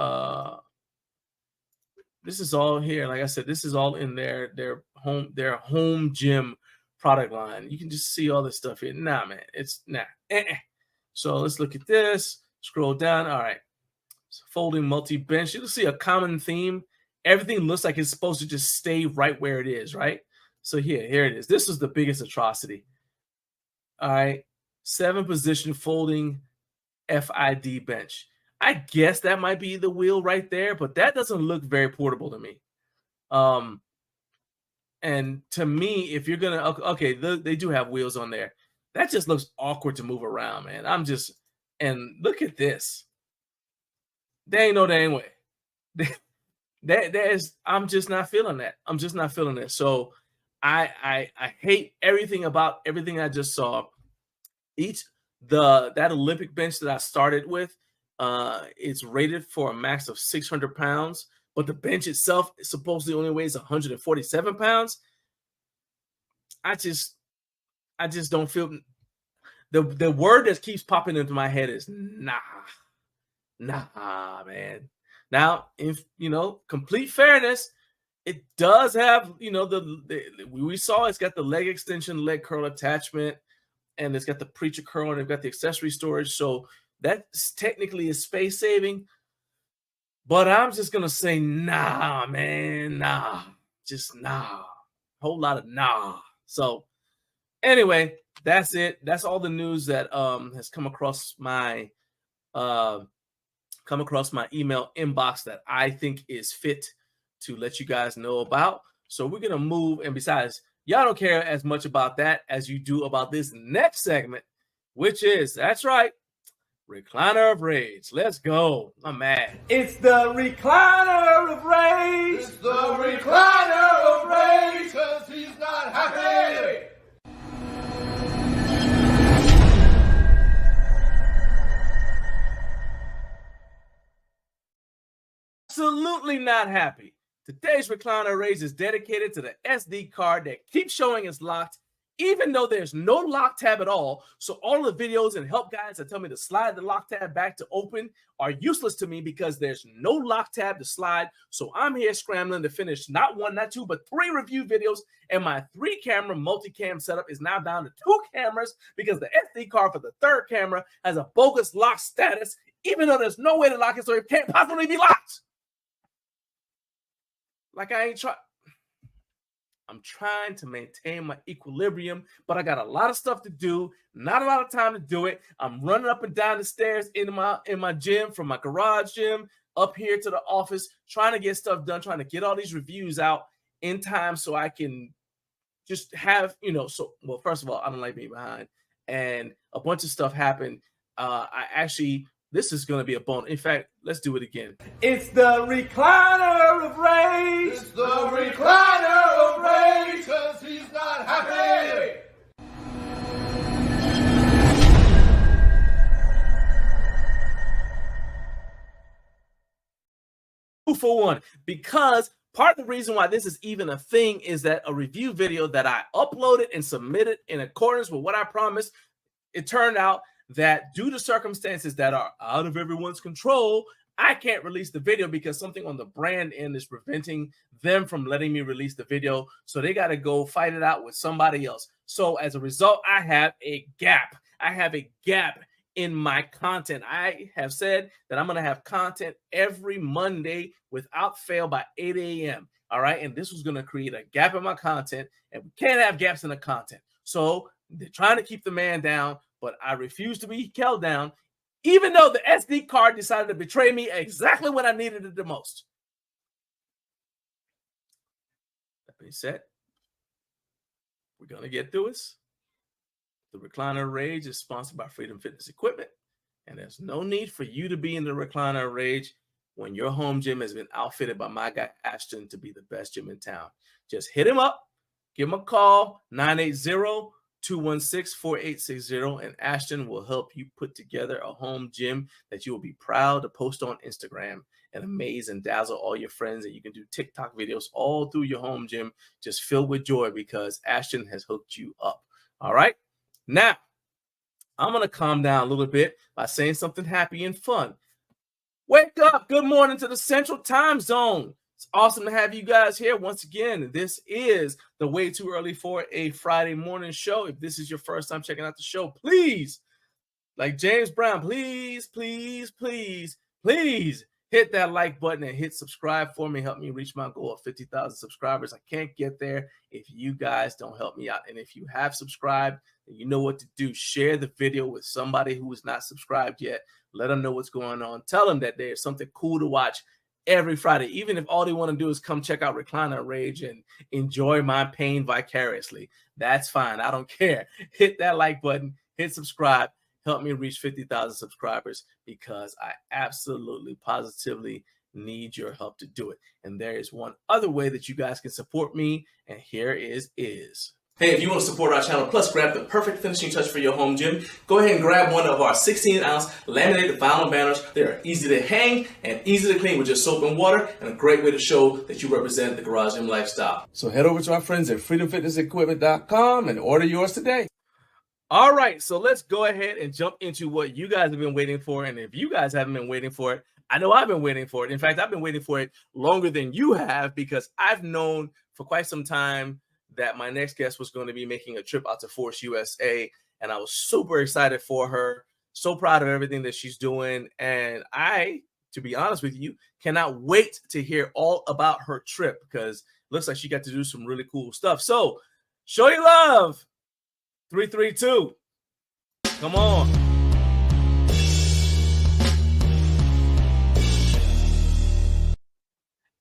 This is all here. Like I said, this is all in their home gym product line. You can just see all this stuff here. Nah, man, it's nah. So let's look at this. Scroll down. All right. So folding multi-bench. You'll see a common theme. Everything looks like it's supposed to just stay right where it is, right? So here it is. This was the biggest atrocity. All right. 7-position folding FID bench. I guess that might be the wheel right there, but that doesn't look very portable to me. And to me, if you're gonna they do have wheels on there. That just looks awkward to move around, man. And look at this. There ain't no dang way. I'm just not feeling that. I'm just not feeling it. So I hate everything about everything I just saw. That Olympic bench that I started with, it's rated for a max of 600 pounds, but the bench itself supposedly only weighs 147 pounds. I just don't feel the word that keeps popping into my head is nah, man. Now, if complete fairness, it does have we saw it's got the leg extension, leg curl attachment, and it's got the preacher curl, and they've got the accessory storage. So that technically is space saving. But I'm just gonna say nah, man, nah, just nah, whole lot of nah. So anyway, that's it. That's all the news that has come across my email inbox that I think is fit to let you guys know about. So we're gonna move, and besides, y'all don't care as much about that as you do about this next segment, which is, that's right, Recliner of Rage. Let's go. I'm mad. It's the Recliner of Rage. It's the Recliner of Rage, 'cause he's not happy. Absolutely not happy. Today's Recliner of Rage is dedicated to the SD card that keeps showing it's locked, even though there's no lock tab at all. So all the videos and help guides that tell me to slide the lock tab back to open are useless to me because there's no lock tab to slide. So I'm here scrambling to finish not 1, not 2, but 3 review videos, and my 3-camera multicam setup is now down to 2 cameras because the SD card for the 3rd camera has a bogus lock status, even though there's no way to lock it, so it can't possibly be locked. Like I'm trying to maintain my equilibrium, but I got a lot of stuff to do, not a lot of time to do it. I'm running up and down the stairs in my gym, from my garage gym up here to the office, trying to get stuff done, trying to get all these reviews out in time so I can just have, well, first of all, I don't like being behind, and a bunch of stuff happened. This is going to be a bonus. In fact, let's do it again. It's the Recliner of Rage. It's the Recliner of Rage, 'cause he's not happy. 2 for 1. Because part of the reason why this is even a thing is that a review video that I uploaded and submitted in accordance with what I promised, it turned out that due to circumstances that are out of everyone's control, I can't release the video because something on the brand end is preventing them from letting me release the video. So they got to go fight it out with somebody else. So as a result, I have a gap. I have a gap in my content. I have said that I'm going to have content every Monday without fail by 8 a.m. All right. And this was going to create a gap in my content, and we can't have gaps in the content. So they're trying to keep the man down, but I refuse to be held down, even though the SD card decided to betray me exactly when I needed it the most. That being said, we're going to get through this. The Recliner of Rage is sponsored by Freedom Fitness Equipment, and there's no need for you to be in the Recliner of Rage when your home gym has been outfitted by my guy Ashton to be the best gym in town. Just hit him up, give him a call, 980-216-4860, and Ashton will help you put together a home gym that you will be proud to post on Instagram and amaze and dazzle all your friends. And you can do TikTok videos all through your home gym, just filled with joy because Ashton has hooked you up. All right. Now, I'm going to calm down a little bit by saying something happy and fun. Wake up. Good morning to the Central Time Zone. It's awesome to have you guys here once again. This is the Way Too Early for a Friday morning show. If this is your first time checking out the show, please, like James Brown, please hit that like button and hit subscribe for me. Help me reach my goal of 50,000 subscribers. I can't get there if you guys don't help me out. And if you have subscribed, then you know what to do. Share the video with somebody who is not subscribed yet. Let them know what's going on. Tell them that there's something cool to watch every Friday, even if all they want to do is come check out Recliner of Rage and enjoy my pain vicariously. That's fine. I don't care. Hit that like button, hit subscribe, help me reach 50,000 subscribers because I absolutely, positively need your help to do it. And there is one other way that you guys can support me, and here is. Hey, if you want to support our channel, plus grab the perfect finishing touch for your home gym, go ahead and grab one of our 16-ounce laminated vinyl banners. They are easy to hang and easy to clean with just soap and water, and a great way to show that you represent the garage gym lifestyle. So head over to our friends at freedomfitnessequipment.com and order yours today. All right, so let's go ahead and jump into what you guys have been waiting for. And if you guys haven't been waiting for it, I know I've been waiting for it. In fact, I've been waiting for it longer than you have because I've known for quite some time that my next guest was going to be making a trip out to ForceUSA, and I was super excited for her, so proud of everything that she's doing, and I, to be honest with you, cannot wait to hear all about her trip because it looks like she got to do some really cool stuff. So, show your love. 332. Come on.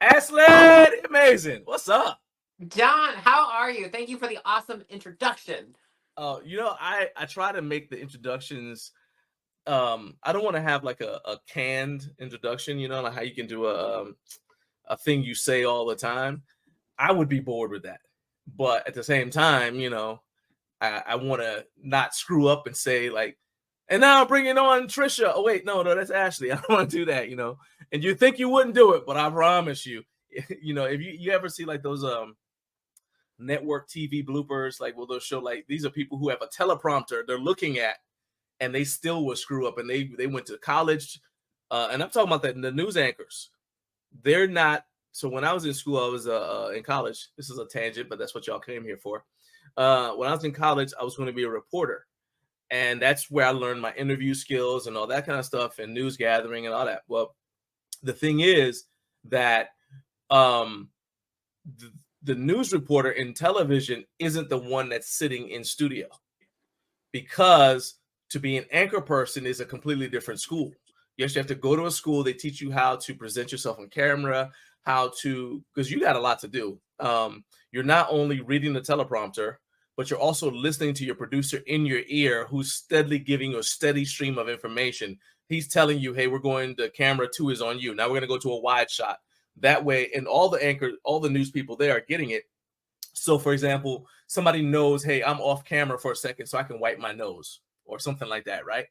Ashley, amazing. What's up? John, how are you? Thank you for the awesome introduction. I try to make the introductions. I don't want to have like a canned introduction, like how you can do a thing you say all the time. I would be bored with that. But at the same time, I want to not screw up and say like, and now I'm bringing on Trisha. Oh, wait, no, that's Ashley. I don't want to do that, And you think you wouldn't do it, but I promise you, if you ever see like those network TV bloopers, like they'll show like these are people who have a teleprompter they're looking at and they still will screw up, and they went to college, and I'm talking about the news anchors. They're not. So when I was in school, I was in college. This is a tangent, but that's what y'all came here for. When I was in college, I was going to be a reporter, and that's where I learned my interview skills and all that kind of stuff and news gathering and all that. Well, the thing is that the news reporter in television isn't the one that's sitting in studio, because to be an anchor person is a completely different school. You actually have to go to a school. They teach you how to present yourself on camera, because you got a lot to do. You're not only reading the teleprompter, but you're also listening to your producer in your ear, who's steadily giving you a steady stream of information. He's telling you, hey, we're going to camera 2 is on you. Now we're going to go to a wide shot. That way, and all the news people there are getting it. So, for example, somebody knows, hey, I'm off camera for a second so I can wipe my nose or something like that, right?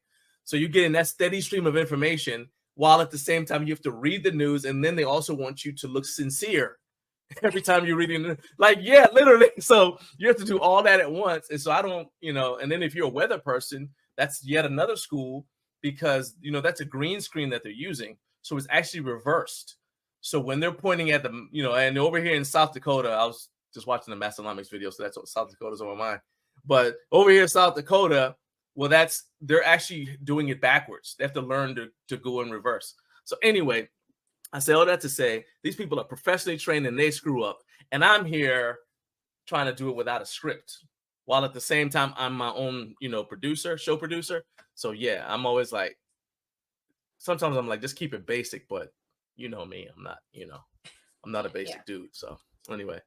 So you're getting that steady stream of information while at the same time you have to read the news, and then they also want you to look sincere every time you're reading it. Like, yeah, literally. So you have to do all that at once. And so I don't, and then if you're a weather person, that's yet another school, because, that's a green screen that they're using. So it's actually reversed. So when they're pointing at the, and over here in South Dakota, I was just watching the Mastonomics video, so that's what South Dakota's on my mind. But over here in South Dakota, well, they're actually doing it backwards. They have to learn to go in reverse. So anyway, I say all that to say these people are professionally trained and they screw up. And I'm here trying to do it without a script, while at the same time I'm my own, show producer. So yeah, I'm always like, sometimes I'm like, just keep it basic, but you know me, I'm not a basic dude. So anyway,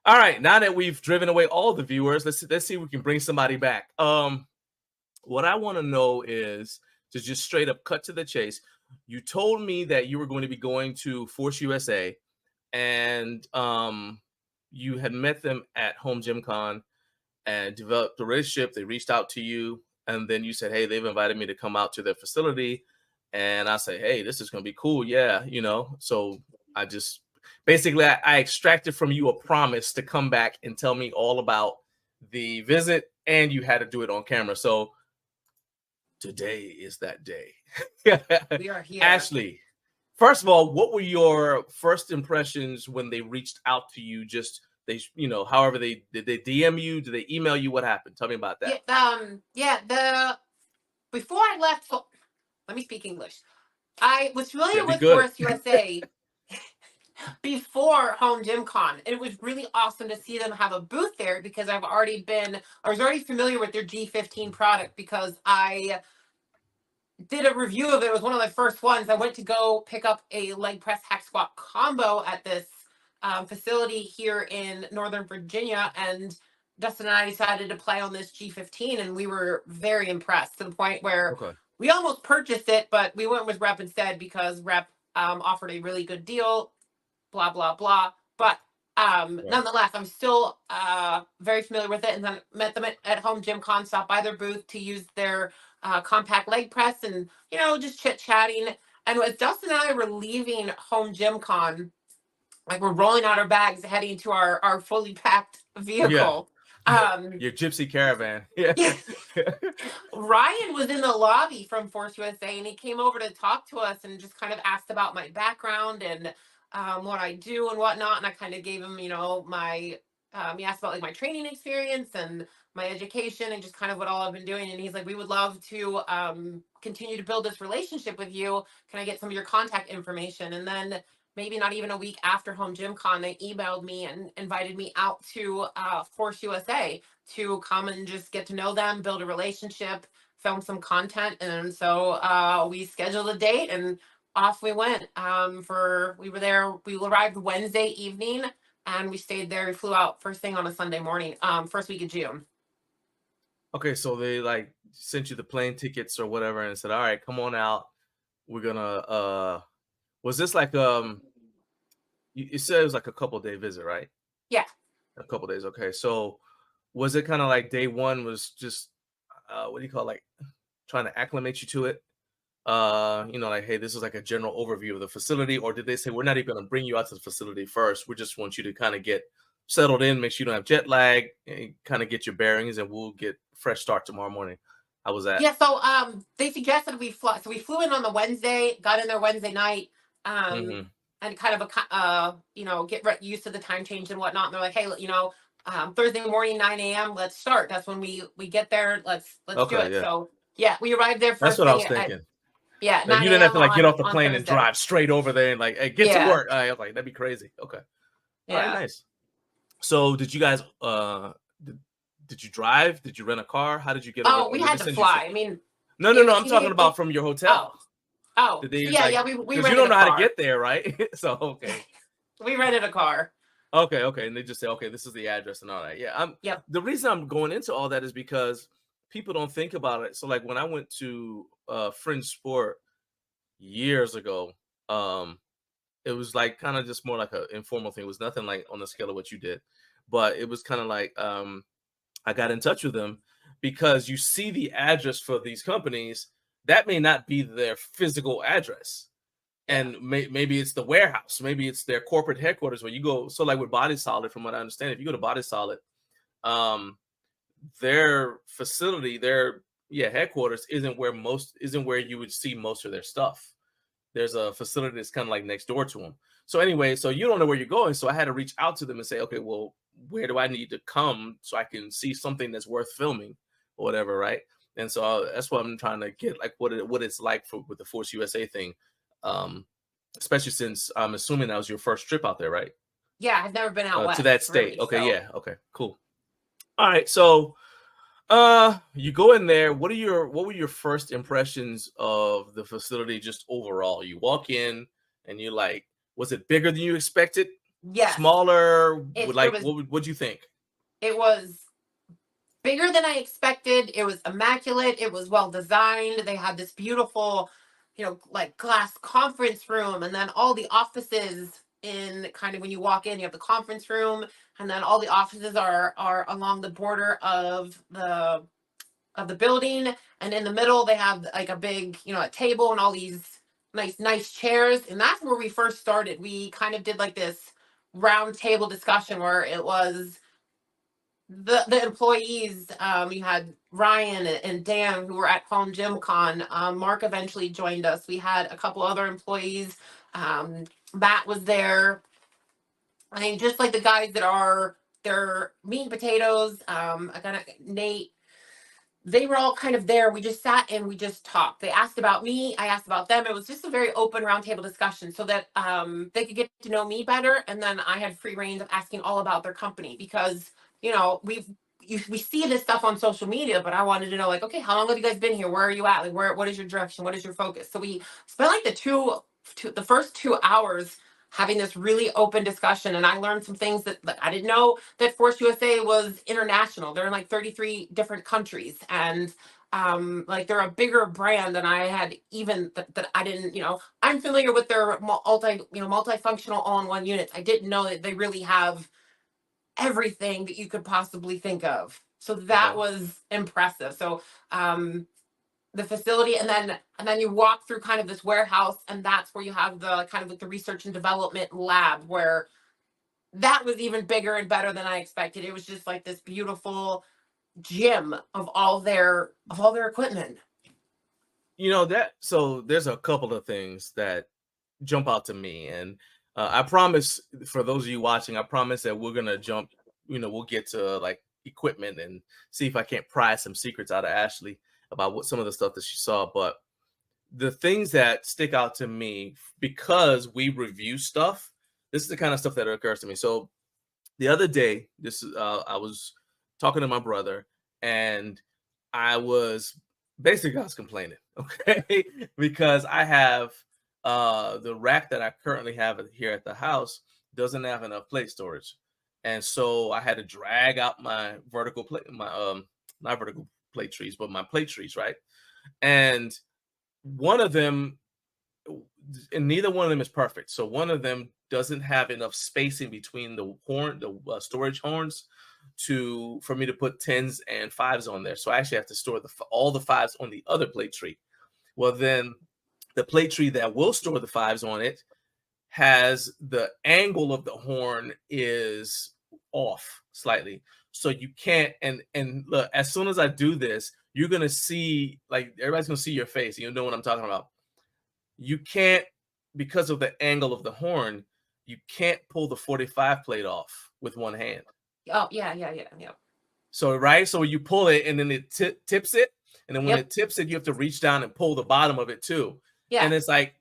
all right. Now that we've driven away all the viewers, let's see if we can bring somebody back. What I want to know is to just straight up cut to the chase. You told me that you were going to be going to ForceUSA, and you had met them at Home Gym Con and developed a relationship. They reached out to you, and then you said, hey, they've invited me to come out to their facility. And I say, hey, this is going to be cool. Yeah, So I just basically I extracted from you a promise to come back and tell me all about the visit, and you had to do it on camera. So today is that day. We are here. Ashley, First of all, what were your first impressions when they reached out to you? Just they, however did they DM you? Did they email you? What happened? Tell me about that. Before I left, let me speak English. I was familiar with good. ForceUSA before Home Gym Con. It was really awesome to see them have a booth there because I was already familiar with their G15 product because I did a review of it. It was one of my first ones. I went to go pick up a leg press hack squat combo at this facility here in Northern Virginia, and Dustin and I decided to play on this G15, and we were very impressed to the point where we almost purchased it, but we went with Rep instead because Rep offered a really good deal, blah, blah, blah. But nonetheless, I'm still very familiar with it, and then met them at Home Gym Con, stopped by their booth to use their compact leg press and, just chit-chatting. And as Dustin and I were leaving Home Gym Con, like we're rolling out our bags, heading to our fully packed vehicle. Your gypsy caravan. Yeah. Ryan was in the lobby from ForceUSA, and he came over to talk to us and just kind of asked about my background and what I do and whatnot. And I kind of gave him, my, he asked about like my training experience and my education and just kind of what all I've been doing. And he's like, we would love to continue to build this relationship with you. Can I get some of your contact information? And then maybe not even a week after Home Gym Con, they emailed me and invited me out to ForceUSA to come and just get to know them, build a relationship, film some content. And so we scheduled a date and off we went. We arrived Wednesday evening and we stayed there. We flew out first thing on a Sunday morning, first week of June. Okay, so they like sent you the plane tickets or whatever and said, all right, come on out. We're gonna was this like you said it was like a couple-day visit, right? Yeah. A couple days. Okay. So was it kind of like day one was just what do you call it, like trying to acclimate you to it? Like, hey, this is like a general overview of the facility, or did they say we're not even gonna bring you out to the facility first? We just want you to kind of get settled in, make sure you don't have jet lag, and kind of get your bearings, and we'll get a fresh start tomorrow morning. How was that? Yeah, so they suggested we fly. So we flew in on the Wednesday, got in there Wednesday night, and kind of get used to the time change and whatnot. And they're like, hey, Thursday morning, 9 a.m. Let's start. That's when we get there. Let's do it. Yeah. So yeah, we arrived there first. That's what I was thinking. Yeah, like you didn't have to like get off the plane and drive straight over there and like, hey, get to work. I was like, that'd be crazy. Okay. Yeah. All right, nice. So did you guys did you drive? Did you rent a car? How did you get over? Oh, we had to fly. I mean, no. I'm talking about from your hotel. Oh, did they, we because you don't know how to get there, right? So okay. We rented a car. Okay, and they just say, okay, this is the address and all that. Yeah, the reason I'm going into all that is because people don't think about it. So like when I went to Fringe Sport years ago, it was like kind of just more like an informal thing. It was nothing like on the scale of what you did, but it was kind of like I got in touch with them because you see the address for these companies that may not be their physical address. And maybe it's the warehouse, maybe it's their corporate headquarters where you go. So like with Body Solid, from what I understand, if you go to Body Solid, their facility, their headquarters isn't where you would see most of their stuff. There's a facility that's kind of like next door to them. So anyway, so you don't know where you're going. So I had to reach out to them and say, okay, well, where do I need to come so I can see something that's worth filming or whatever, right? And so that's what I'm trying to get, like what it's like with the ForceUSA thing. Especially since I'm assuming that was your first trip out there, right? Yeah, I've never been out west to that state. Really, okay, so. Yeah, okay, cool. All right, so you go in there. What were your first impressions of the facility just overall? You walk in and you're like, was it bigger than you expected? Yes. Smaller? What'd you think? It was bigger than I expected. It was immaculate. It was well designed. They had this beautiful, like glass conference room, and then all the offices in kind of when you walk in, you have the conference room, and then all the offices are along the border of the building, and in the middle they have like a big, a table and all these nice chairs, and that's where we first started. We kind of did like this round table discussion where it was the employees. You had Ryan and Dan who were at Home Gym Con. Mark eventually joined us. We had a couple other employees Matt was there. I mean, just like the guys that are their meat and potatoes. I got Nate. They were all kind of there. We just sat and we just talked. They asked about me. I asked about them. It was just a very open roundtable discussion so that they could get to know me better. And then I had free reign of asking all about their company because, you know, we see this stuff on social media, but I wanted to know, like, okay, how long have you guys been here? Where are you at? Like, what is your direction? What is your focus? So we spent like the first 2 hours having this really open discussion, and I learned some things that like, I didn't know that ForceUSA was international. They're in like 33 different countries, and like they're a bigger brand than I had even that I didn't, you know, I'm familiar with their multifunctional all-in-one units. I didn't know that they really have everything that you could possibly think of. So that was impressive. So the facility, and then you walk through kind of this warehouse, and that's where you have the kind of like the research and development lab, where that was even bigger and better than I expected. It was just like this beautiful gym of all their equipment. You know that, so there's a couple of things that jump out to me, and I promise for those of you watching, I promise that we're gonna jump, you know, we'll get to like equipment and see if I can't pry some secrets out of Ashley about what some of the stuff that she saw. But the things that stick out to me, because we review stuff, this is the kind of stuff that occurs to me. So the other day, I was talking to my brother, and I was complaining, okay, because I have the rack that I currently have here at the house doesn't have enough plate storage, and so I had to drag out my vertical plate, not vertical plate trees, but my plate trees, right? And one of them, and neither one of them is perfect. So one of them doesn't have enough spacing between the storage horns for me to put 10s and 5s on there. So I actually have to store all the 5s on the other plate tree. Well, then the plate tree that will store the 5s on it has the angle of the horn is off slightly. So you can't, and look, as soon as I do this, you're gonna see, like, everybody's gonna see your face. You know what I'm talking about. You can't, because of the angle of the horn, you can't pull the 45 plate off with one hand. Oh, yeah. So, right, so you pull it and then it tips it, and then when it tips it, you have to reach down and pull the bottom of it too. Yeah. And it's like,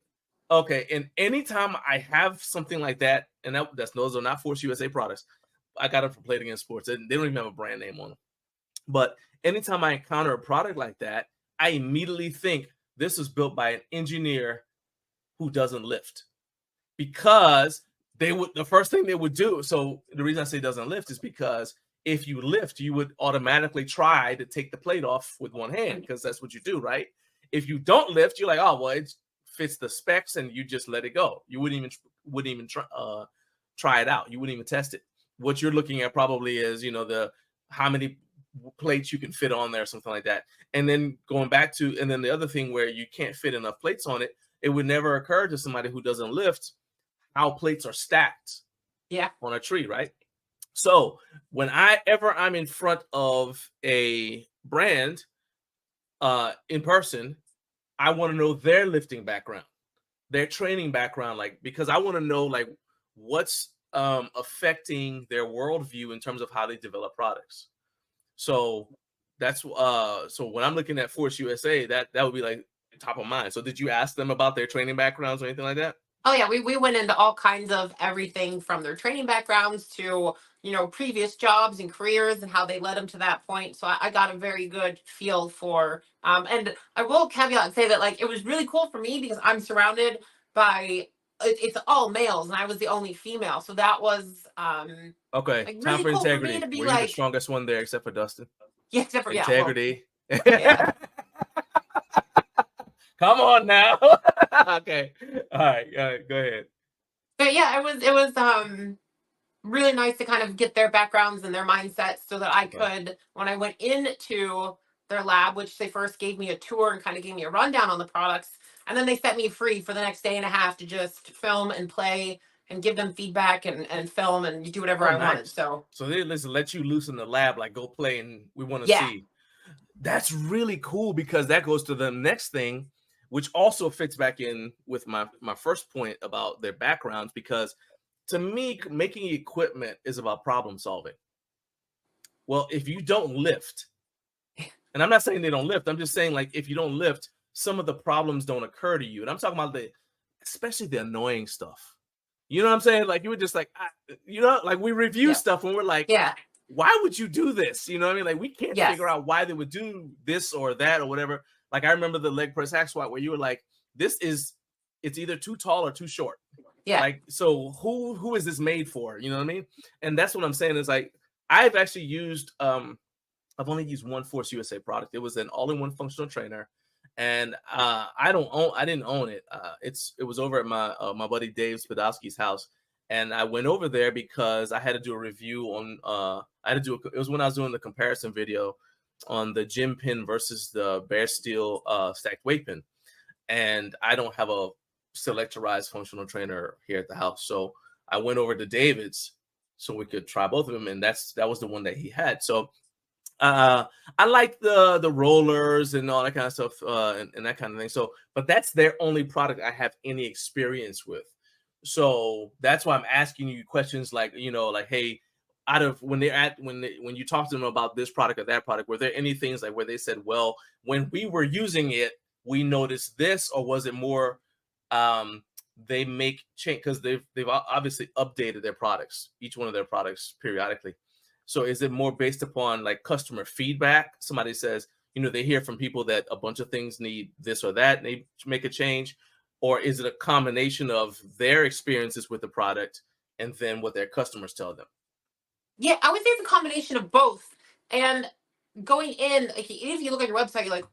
okay, and anytime I have something like that, and those are not ForceUSA products. I got them from Play It Again Sports. They don't even have a brand name on them. But anytime I encounter a product like that, I immediately think this was built by an engineer who doesn't lift, because the first thing they would do. So the reason I say doesn't lift is because if you lift, you would automatically try to take the plate off with one hand, because that's what you do, right? If you don't lift, you're like, oh, well, it fits the specs, and you just let it go. You wouldn't even try it out. You wouldn't even test it. What you're looking at probably is, you know, how many plates you can fit on there, something like that. And then going back to, and then the other thing where you can't fit enough plates on it, it would never occur to somebody who doesn't lift how plates are stacked on a tree, right? So whenever I'm in front of a brand in person, I want to know their lifting background, their training background, like, because I want to know like what's affecting their worldview in terms of how they develop products. So that's so when I'm looking at ForceUSA, that would be like top of mind. So did you ask them about their training backgrounds or anything like that? Oh yeah, we went into all kinds of everything from their training backgrounds to, you know, previous jobs and careers and how they led them to that point. So I got a very good feel for, and I will caveat and say that like it was really cool for me because I'm surrounded by it's all males and I was the only female. So that was okay. like, Time really for cool integrity. For me to be Were you the strongest one there except for Dustin? Yeah, except for integrity. Yeah, well, yeah. Come on now. Okay. All right. Go ahead. But yeah, it was really nice to kind of get their backgrounds and their mindsets so that I could, when I went into their lab, which they first gave me a tour and kind of gave me a rundown on the products, and then they set me free for the next day and a half to just film and play and give them feedback and film and do whatever I wanted. So they let you loose in the lab, like go play, and we want to see. That's really cool, because that goes to the next thing, which also fits back in with my first point about their backgrounds, because to me, making equipment is about problem solving. Well, if you don't lift, and I'm not saying they don't lift, I'm just saying, like, if you don't lift, some of the problems don't occur to you. And I'm talking about especially the annoying stuff. You know what I'm saying? Like, you were just like, like we review stuff and we're like, why would you do this? You know what I mean? Like, we can't figure out why they would do this or that or whatever. Like, I remember the leg press hack squat where you were like, it's either too tall or too short. Yeah. Like, so who is this made for? You know what I mean? And that's what I'm saying is, like, I've actually used, I've only used one ForceUSA product. It was an all-in-one functional trainer. And I didn't own it. It was over at my buddy Dave Spadowski's house. And I went over there because I had to do a review on, it was when I was doing the comparison video on the gym pin versus the bare steel stacked weight pin. And I don't have a selectorized functional trainer here at the house. So I went over to David's so we could try both of them. And that was the one that he had. So I like the rollers and all that kind of stuff and that kind of thing. So, but that's their only product I have any experience with. So that's why I'm asking you questions like, like, hey, out of when you talk to them about this product or that product, were there any things like where they said, well, when we were using it, we noticed this, or was it more they make change because they've obviously updated their products, each one of their products periodically. So is it more based upon like customer feedback? Somebody says, they hear from people that a bunch of things need this or that, and they make a change. Or is it a combination of their experiences with the product and then what their customers tell them? Yeah, I would say it's a combination of both. And going in, like, if you look at your website, you're like,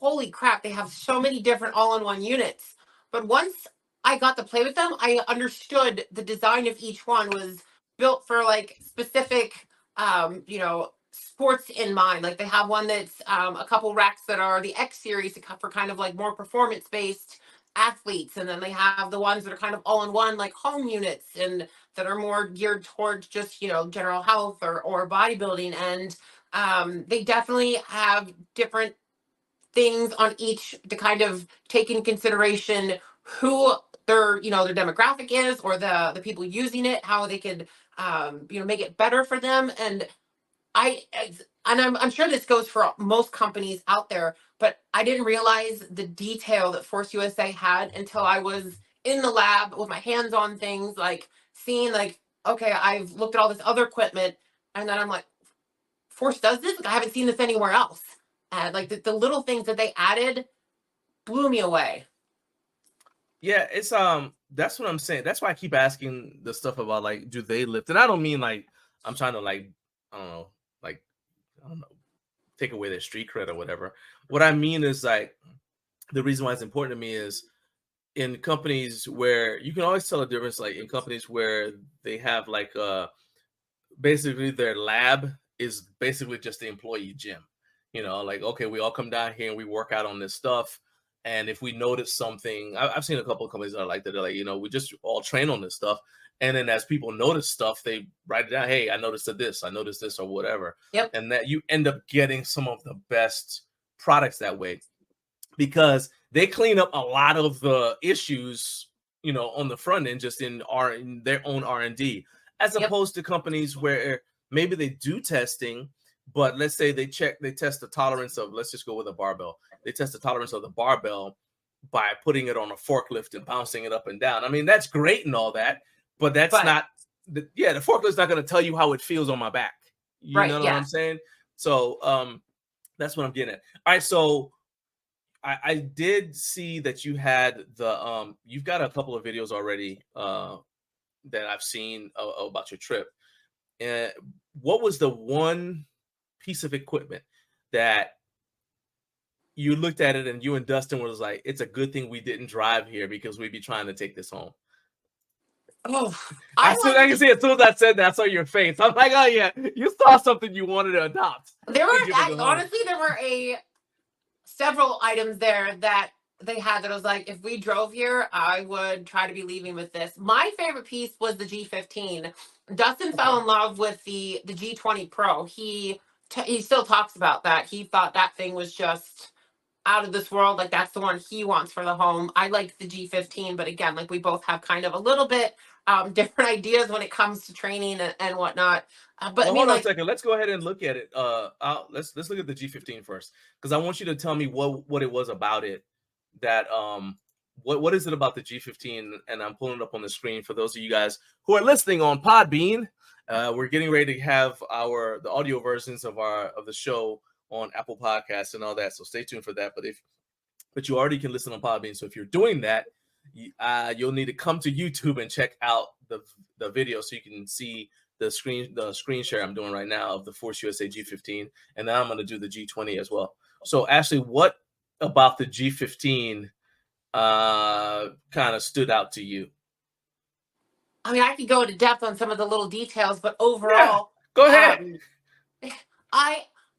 holy crap, they have so many different all-in-one units. But once I got to play with them, I understood the design of each one was built for like specific sports in mind. Like, they have one that's a couple racks that are the X series for kind of like more performance based athletes, and then they have the ones that are kind of all in one, like home units, and that are more geared towards just general health or bodybuilding. And they definitely have different things on each to kind of take in consideration who their their demographic is, or the people using it, how they could make it better for them. And I'm sure this goes for most companies out there, but I didn't realize the detail that ForceUSA had until I was in the lab with my hands on things, like seeing like, okay, I've looked at all this other equipment, and then I'm like, Force does this? Like, I haven't seen this anywhere else. And like the little things that they added blew me away. Yeah, it's that's what I'm saying. That's why I keep asking the stuff about like, do they lift? And I don't mean like I'm trying to like, I don't know, take away their street cred or whatever. What I mean is, like, the reason why it's important to me is in companies where you can always tell a difference, like in companies where they have like basically their lab is basically just the employee gym. Like, okay, we all come down here and we work out on this stuff. And if we notice something, I've seen a couple of companies that are like that. They're like, we just all train on this stuff. And then as people notice stuff, they write it down. Hey, I noticed this, or whatever. Yep. And that you end up getting some of the best products that way, because they clean up a lot of the issues, on the front end, just in their own R&D, as opposed to companies where maybe they do testing, but let's say they test the tolerance of, let's just go with a barbell. They test the tolerance of the barbell by putting it on a forklift and bouncing it up and down. I mean, that's great and all that, but the forklift's not going to tell you how it feels on my back. You know what I'm saying? So that's what I'm getting at. All right, so I did see that you had you've got a couple of videos already that I've seen about your trip. What was the one piece of equipment that you looked at it and you and Dustin was like, it's a good thing we didn't drive here because we'd be trying to take this home? Oh, I can see as soon as I said that, I saw your face. I'm like, oh yeah, you saw something you wanted to adopt. Honestly, there were several items there that they had that I was like, if we drove here, I would try to be leaving with this. My favorite piece was the G15. Dustin fell in love with the G20 Pro. He still talks about that. He thought that thing was just out of this world. Like that's the one he wants for the home. I like the G15, but again, like we both have kind of a little bit different ideas when it comes to training and whatnot. But Well, I mean, hold on a like, second. Let's go ahead and look at it. Let's look at the G15 first, because I want you to tell me what it was about it that what is it about the G15? And I'm pulling it up on the screen for those of you guys who are listening on Podbean. We're getting ready to have the audio versions of the show on Apple Podcasts and all that. So stay tuned for that. But you already can listen on Podbean. So if you're doing that, you'll need to come to YouTube and check out the video so you can see the screen share I'm doing right now of the ForceUSA G15, and then I'm going to do the G20 as well. So Ashley, what about the G15 kind of stood out to you? I mean, I could go into depth on some of the little details, but overall, go ahead.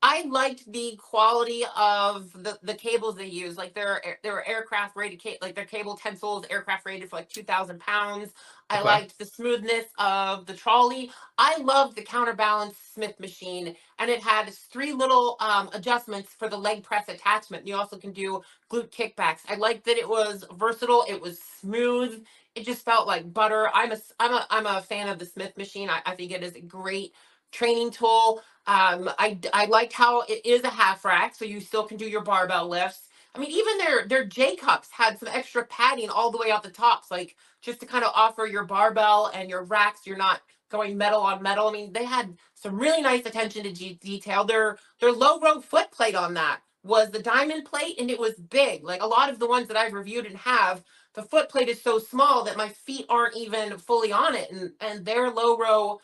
I liked the quality of the cables they use. Like they were aircraft rated, like their cable tensils, aircraft rated for like 2,000 pounds. I liked the smoothness of the trolley. I loved the counterbalance Smith machine, and it had 3 little adjustments for the leg press attachment. You also can do glute kickbacks. I liked that it was versatile. It was smooth. It just felt like butter. I'm a fan of the Smith machine. I think it is a great training tool. I liked how it is a half rack, so you still can do your barbell lifts. I mean, even their J cups had some extra padding all the way out the tops, like just to kind of offer your barbell and your racks. You're not going metal on metal. I mean, they had some really nice attention to detail. Their low row foot plate on that was the diamond plate, and it was big. Like a lot of the ones that I've reviewed and have, the foot plate is so small that my feet aren't even fully on it, and their low row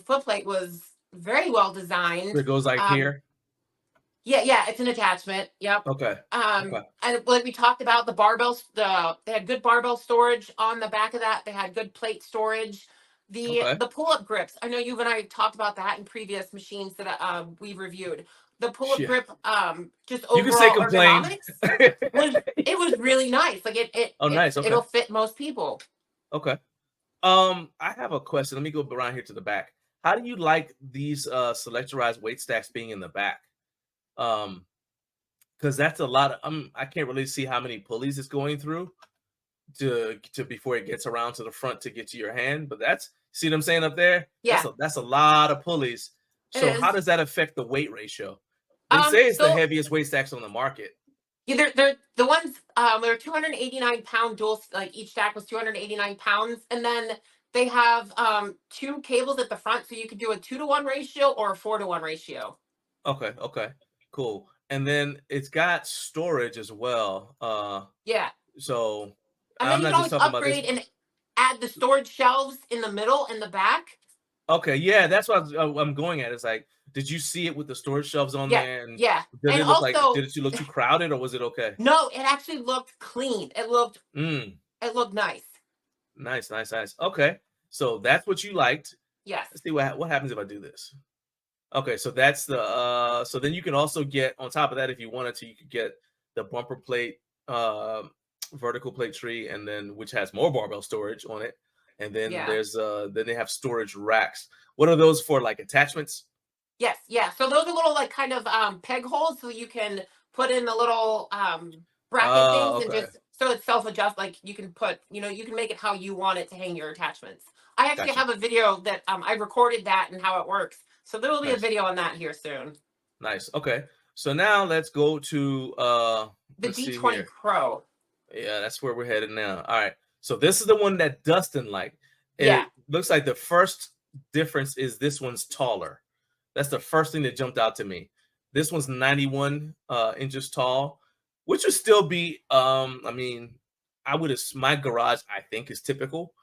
foot plate was very well designed. It goes like here. Yeah, it's an attachment. Yep. Okay. And like we talked about, the barbells, they had good barbell storage on the back of that. They had good plate storage. The pull-up grips. I know you and I talked about that in previous machines that we've reviewed. The pull-up grip, just overall you can say complain. ergonomics, it was really nice. Like nice. Okay. It'll fit most people. Okay. I have a question. Let me go around here to the back. How do you like these selectorized weight stacks being in the back? Because that's a lot of I can't really see how many pulleys it's going through to before it gets around to the front to get to your hand. But see what I'm saying up there? Yeah, that's a lot of pulleys. So how does that affect the weight ratio? They say it's the heaviest weight stacks on the market. Yeah, they're the ones. They're 289 pound dual. Like each stack was 289 pounds, and then they have 2 cables at the front, so you could do a 2-to-1 ratio or a 4-to-1 ratio. Okay, cool. And then it's got storage as well. Yeah. So and then you can always upgrade and add the storage shelves in the middle and the back. Okay, yeah, that's what I'm going at. It's like, did you see it with the storage shelves on there? And did it look too crowded, or was it okay? No, it actually looked clean. It looked nice. Nice. Okay, so that's what you liked. Yes. Let's see what happens if I do this. Okay, so that's the so then you can also get, on top of that, if you wanted to, you could get the bumper plate, vertical plate tree, and then which has more barbell storage on it. And then there's then they have storage racks. What are those for, like attachments? Yes, yeah. So those are little like kind of peg holes, so you can put in the little bracket things and just so it's self-adjust. Like you can put, you can make it how you want it to hang your attachments. I actually have a video that I recorded that and how it works. So there will be a video on that here soon. Nice. Okay. So now let's go to the G20 Pro. Yeah, that's where we're headed now. All right. So this is the one that Dustin liked. It looks like the first difference is this one's taller. That's the first thing that jumped out to me. This one's 91 inches tall, which would still be, I mean, my garage, I think, is typical.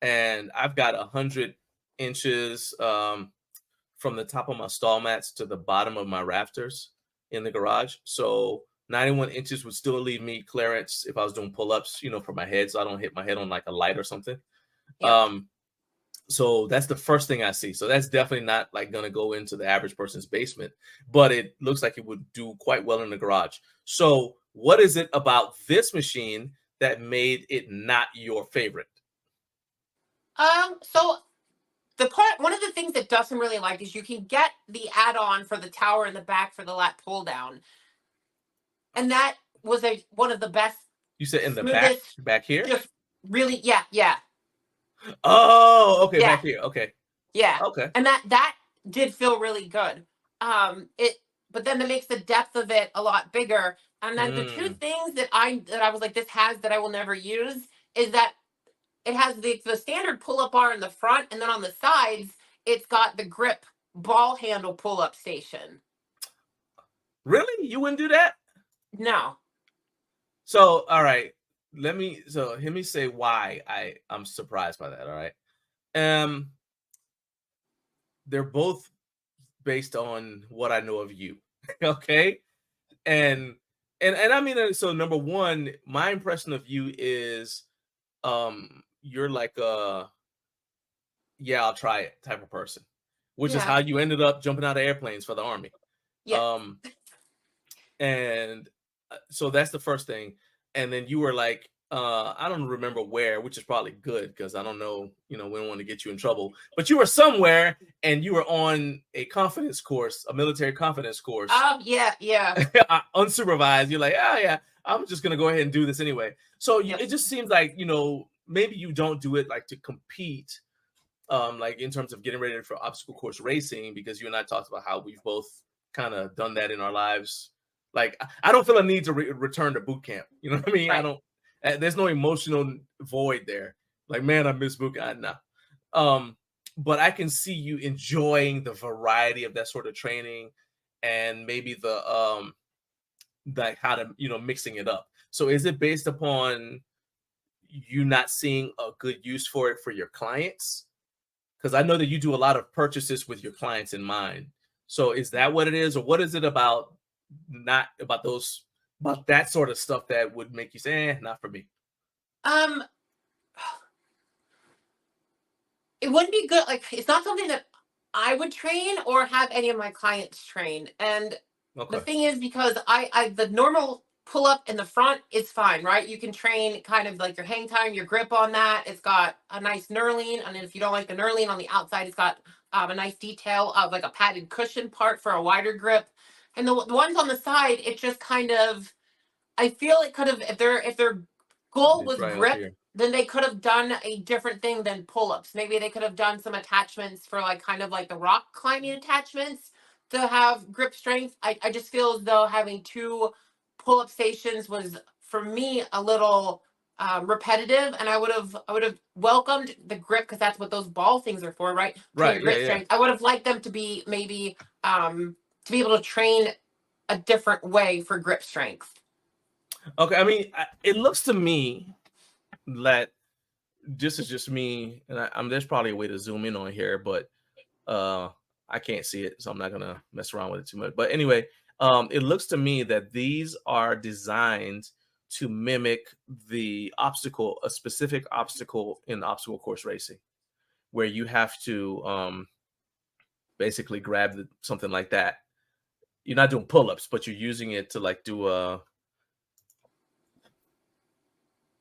And I've got 100 inches from the top of my stall mats to the bottom of my rafters in the garage. So 91 inches would still leave me clearance if I was doing pull-ups, for my head, so I don't hit my head on like a light or something. Yeah. So that's the first thing I see. So that's definitely not like going to go into the average person's basement, but it looks like it would do quite well in the garage. So what is it about this machine that made it not your favorite? So one of the things that Dustin really liked is you can get the add-on for the tower in the back for the lat pull down. And that was one of the best. You said in the smoothest, back here? Just really, yeah. Oh, okay, Yeah. back here. Okay. Yeah. Okay. And that did feel really good. But then that makes the depth of it a lot bigger. And then the two things that I was like, this has that I will never use is that it has the standard pull-up bar in the front, and then on the sides, it's got the grip ball handle pull-up station. Really? You wouldn't do that? No. So, all right. Let me say why I'm surprised by that. All right. They're both based on what I know of you. Okay. And I mean, so number one, my impression of you is you're like yeah, I'll try it type of person, which is how you ended up jumping out of airplanes for the Army. Yeah. And so that's the first thing. And then you were like, I don't remember where, which is probably good because I don't know, we don't want to get you in trouble. But you were somewhere and you were on a confidence course, a military confidence course. Oh, yeah. Unsupervised. You're like, oh, yeah, I'm just going to go ahead and do this anyway. So it just seems like, maybe you don't do it like to compete, like in terms of getting ready for obstacle course racing, because you and I talked about how we've both kind of done that in our lives. Like, I don't feel a need to return to boot camp. You know what I mean? Right. There's no emotional void there. Like, man, I miss boot camp. No. But I can see you enjoying the variety of that sort of training and maybe the, like how to, mixing it up. So is it based upon you not seeing a good use for it for your clients? Because I know that you do a lot of purchases with your clients in mind. So is that what it is? Or what is it about that sort of stuff that would make you say, not for me? It wouldn't be good. Like, it's not something that I would train or have any of my clients train. And the thing is, because the normal pull up in the front is fine, right? You can train kind of like your hang time, your grip on that. It's got a nice knurling. And if you don't like the knurling on the outside, it's got a nice detail of like a padded cushion part for a wider grip. And the ones on the side, it just kind of, I feel it could have, if their goal was grip, then they could have done a different thing than pull-ups. Maybe they could have done some attachments for like kind of like the rock climbing attachments to have grip strength. I just feel as though having two pull-up stations was, for me, a little repetitive, and I would have welcomed the grip, because that's what those ball things are for, right? Right. Grip strength. I would have liked them to be maybe to be able to train a different way for grip strength. Okay, I mean, it looks to me that this is just me, and there's probably a way to zoom in on here, but I can't see it, so I'm not gonna mess around with it too much. But anyway, it looks to me that these are designed to mimic a specific obstacle in obstacle course racing, where you have to basically grab something like that. You're not doing pull-ups, but you're using it to like do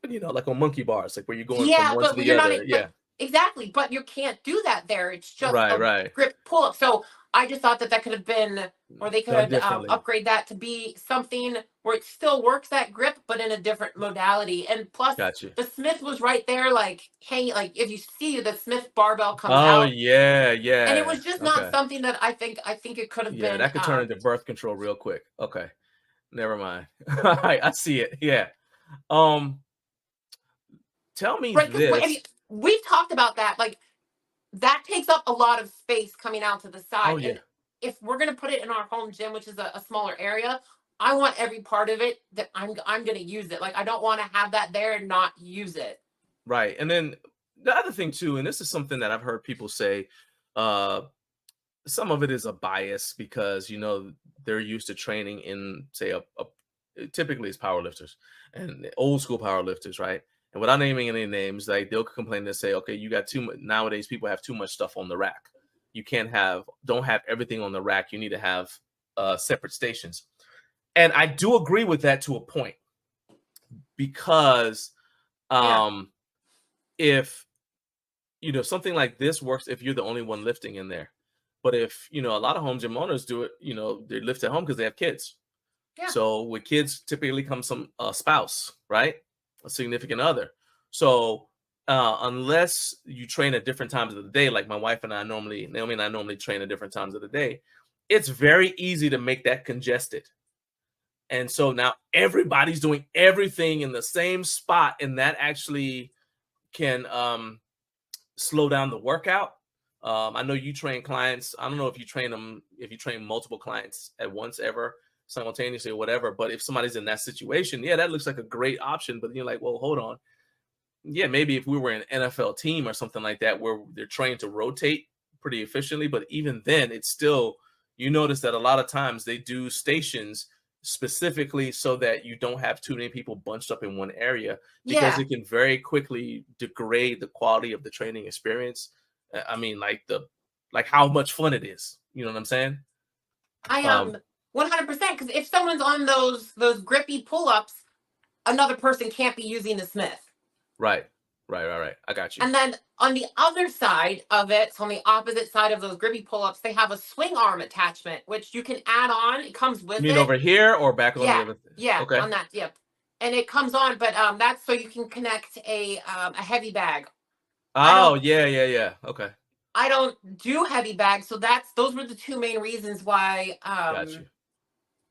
like on monkey bars, like where you're going from one to the other. Exactly, but you can't do that there. It's just right. Grip pull-up. So I just thought that could have been, or they could upgrade that to be something where it still works that grip, but in a different modality. And plus, the Smith was right there, like hanging. Like if you see the Smith barbell comes out. Oh yeah. And it was just not something that I think it could have been. That could turn into birth control real quick. Okay, never mind. I see it. Yeah. Tell me this. We've talked about that. Like, that takes up a lot of space coming out to the side. Oh, yeah. And if we're going to put it in our home gym, which is a smaller area, I want every part of it that I'm going to use it. Like, I don't want to have that there and not use it. Right. And then the other thing too, and this is something that I've heard people say, some of it is a bias because, they're used to training in, say, typically it's powerlifters and old school powerlifters, right? And without naming any names, like they'll complain and say, okay, you got too much. Nowadays, people have too much stuff on the rack. You don't have everything on the rack. You need to have separate stations. And I do agree with that to a point, because if, something like this works if you're the only one lifting in there. But if, a lot of home gym owners do it, they lift at home because they have kids. Yeah. So with kids, typically comes some spouse, right? A significant other. So unless you train at different times of the day, like my wife and I normally, Naomi and I normally train at different times of the day, it's very easy to make that congested. And so now everybody's doing everything in the same spot, and that actually can slow down the workout. I know you train clients. I don't know if you train them, if you train multiple clients at once ever simultaneously or whatever, but if somebody's in that situation, yeah, that looks like a great option. But you're like, well, hold on. Yeah, maybe if we were an NFL team or something like that, where they're trained to rotate pretty efficiently, but even then, it's still, you notice that a lot of times they do stations specifically so that you don't have too many people bunched up in one area, because Yeah. it can very quickly degrade the quality of the training experience. I mean, like how much fun it is. You know what I'm saying? I 100%, because if someone's on those grippy pull-ups, another person can't be using the Smith. Right. I got you. And then on the other side of it, so on the opposite side of those grippy pull-ups, they have a swing arm attachment, which you can add on. It comes with You mean it. over here or back on the Yeah, other? yeah, Okay. on that, yep. And it comes on, but that's so you can connect a heavy bag. Oh, yeah. Okay. I don't do heavy bags, so those were the two main reasons why Got you.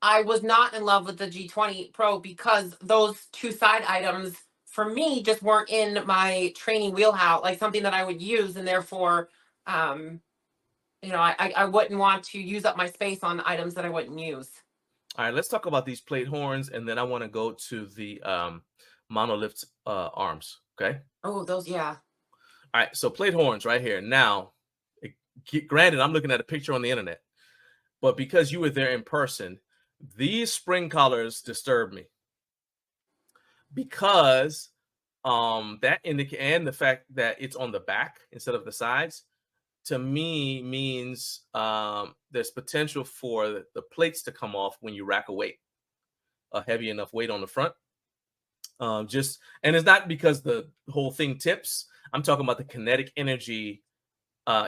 I was not in love with the G20 Pro, because those two side items for me just weren't in my training wheelhouse, like something that I would use, and therefore, I wouldn't want to use up my space on items that I wouldn't use. All right, let's talk about these plate horns, and then I want to go to the monolift arms. Okay. Oh, those, yeah. All right, so plate horns right here. Now, granted, I'm looking at a picture on the internet, but because you were there in person, these spring collars disturb me, because that indicate, and the fact that it's on the back instead of the sides, to me means there's potential for the plates to come off when you rack a weight, a heavy enough weight on the front. And it's not because the whole thing tips. I'm talking about the kinetic energy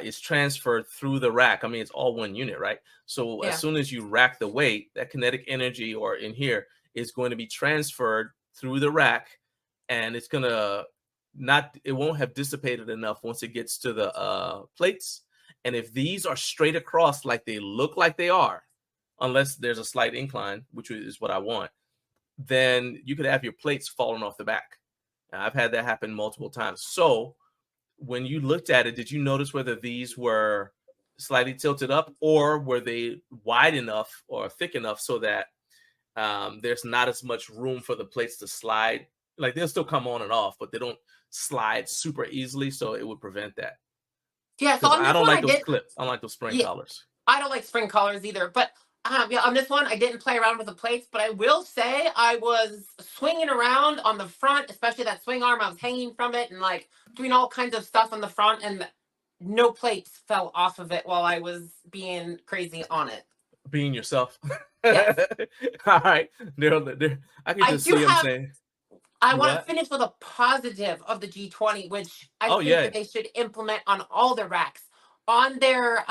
is transferred through the rack. I mean, it's all one unit, right? So as soon as you rack the weight, that kinetic energy, or in here, is going to be transferred through the rack, and it's gonna it won't have dissipated enough once it gets to the plates. And if these are straight across like they look like they are, unless there's a slight incline, which is what I want, then you could have your plates falling off the back. And I've had that happen multiple times. So when you looked at it, did you notice whether these were slightly tilted up, or were they wide enough or thick enough so that there's not as much room for the plates to slide? Like, they'll still come on and off, but they don't slide super easily, so it would prevent that. Yeah, so I don't like those clips. I don't like those spring collars. I don't like spring collars either, but on this one, I didn't play around with the plates, but I will say I was swinging around on the front, especially that swing arm. I was hanging from it and like doing all kinds of stuff on the front, and no plates fell off of it while I was being crazy on it. Being yourself. Yes. All right. I can just see what I'm saying. I want to finish with a positive of the G20, which I think that they should implement on all their racks. On their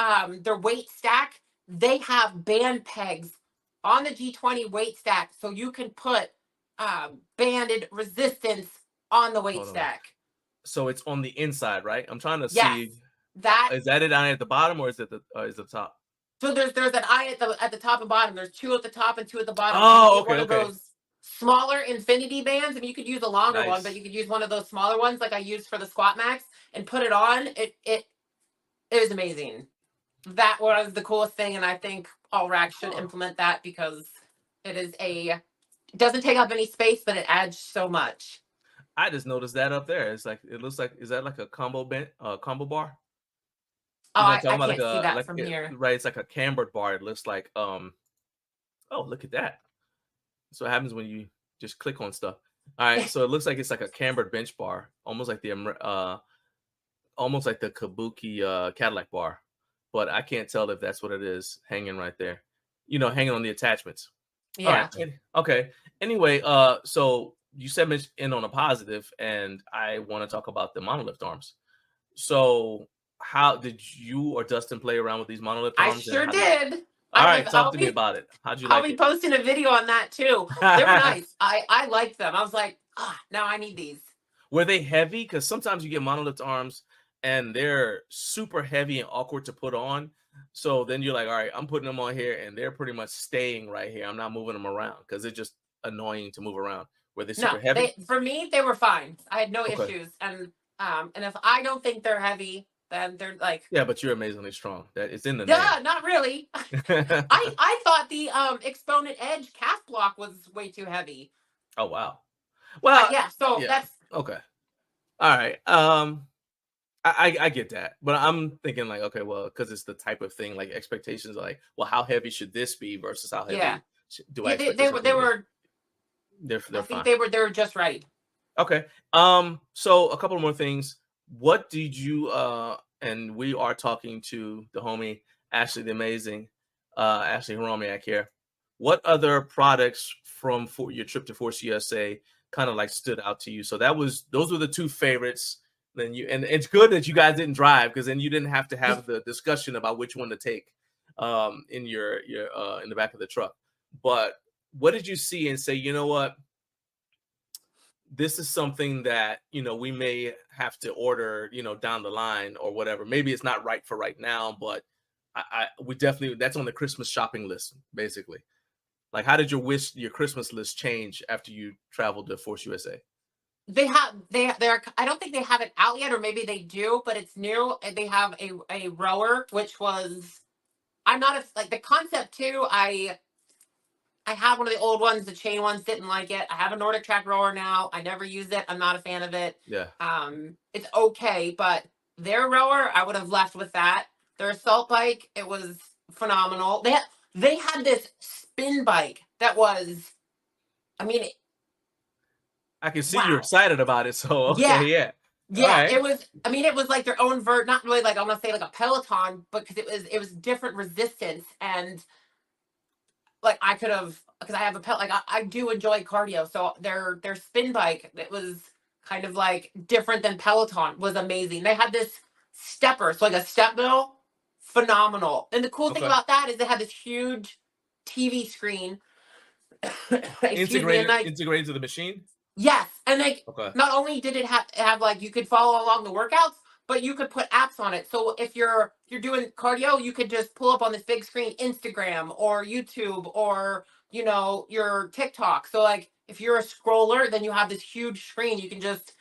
weight stack, they have band pegs on the G20 weight stack, so you can put banded resistance on the weight stack. So it's on the inside, right? I'm trying to see. Is that it at the bottom, or is it the top? So there's an eye at the top and bottom. There's two at the top and two at the bottom. Oh, One of those smaller infinity bands, and you could use a longer one, but you could use one of those smaller ones like I used for the Squat Max and put it on. It was amazing. That was the coolest thing, and I think all racks should implement that, because it doesn't take up any space, but it adds so much. I just noticed that up there. It's like, it looks like, is that like a combo bar? Oh, I can't see that from here. Right, it's like a cambered bar. It looks like oh, look at that. So what happens when you just click on stuff. All right, so it looks like it's like a cambered bench bar, almost like the Kabuki Cadillac bar, but I can't tell if that's what it is hanging right there. Hanging on the attachments. Yeah. All right. Okay. Anyway, so you said in on a positive, and I want to talk about the monolift arms. So how did you or Dustin play around with these monolift arms? I sure did. All right, talk to me about it. How'd you I'll like be it? posting a video on that too. They were nice. I liked them. I was like, now I need these. Were they heavy? Because sometimes you get monolift arms and they're super heavy and awkward to put on. So then you're like, all right, I'm putting them on here and they're pretty much staying right here. I'm not moving them around because they're just annoying to move around. Were they super heavy? For me, they were fine. I had no Okay. issues. And if I don't think they're heavy, then they're like, Yeah, but you're amazingly strong. That it's in the yeah, not really. name. I thought the Exponent Edge calf block was way too heavy. Oh wow. Well, yeah. So yeah. that's Okay. All right. I get that, but I'm thinking like, okay, well, because it's the type of thing, like expectations, are like, well, how heavy should this be versus how heavy do I expect? They were. They're I think fine. they were just right. Okay. So a couple more things. What did you and we are talking to the homie Ashley the Amazing, Ashley Haromiak here. What other products from your trip to Force USA kind of like stood out to you? So those were the two favorites. Then and it's good that you guys didn't drive because then you didn't have to have the discussion about which one to take in your in the back of the truck. But what did you see and say, you know what? This is something that, we may have to order, down the line or whatever. Maybe it's not right for right now, but we definitely, that's on the Christmas shopping list, basically. Like, how did your Christmas list change after you traveled to Force USA? They're I don't think they have it out yet, or maybe they do, but it's new. They have a rower, which was, I'm not like the concept too. I have one of the old ones, the chain ones, didn't like it. I have a Nordic track rower now. I never used it. I'm not a fan of it. Yeah. It's okay, but their rower, I would have left with that. Their assault bike, it was phenomenal. They had this spin bike that was, I mean, I can see you're excited about it. So okay, yeah. Yeah, right. It was like their own not really like, I want to say like a Peloton, but because it was different resistance, and like I could have, because I have I do enjoy cardio, so their spin bike that was kind of like different than Peloton was amazing. They had this stepper, so like a step mill, phenomenal. And the cool thing about that is they had this huge TV screen integrated to the machine. Yes, and like not only did it have like you could follow along the workouts, but you could put apps on it. So if you're doing cardio, you could just pull up on this big screen Instagram or YouTube or your TikTok. So like if you're a scroller, then you have this huge screen. You can just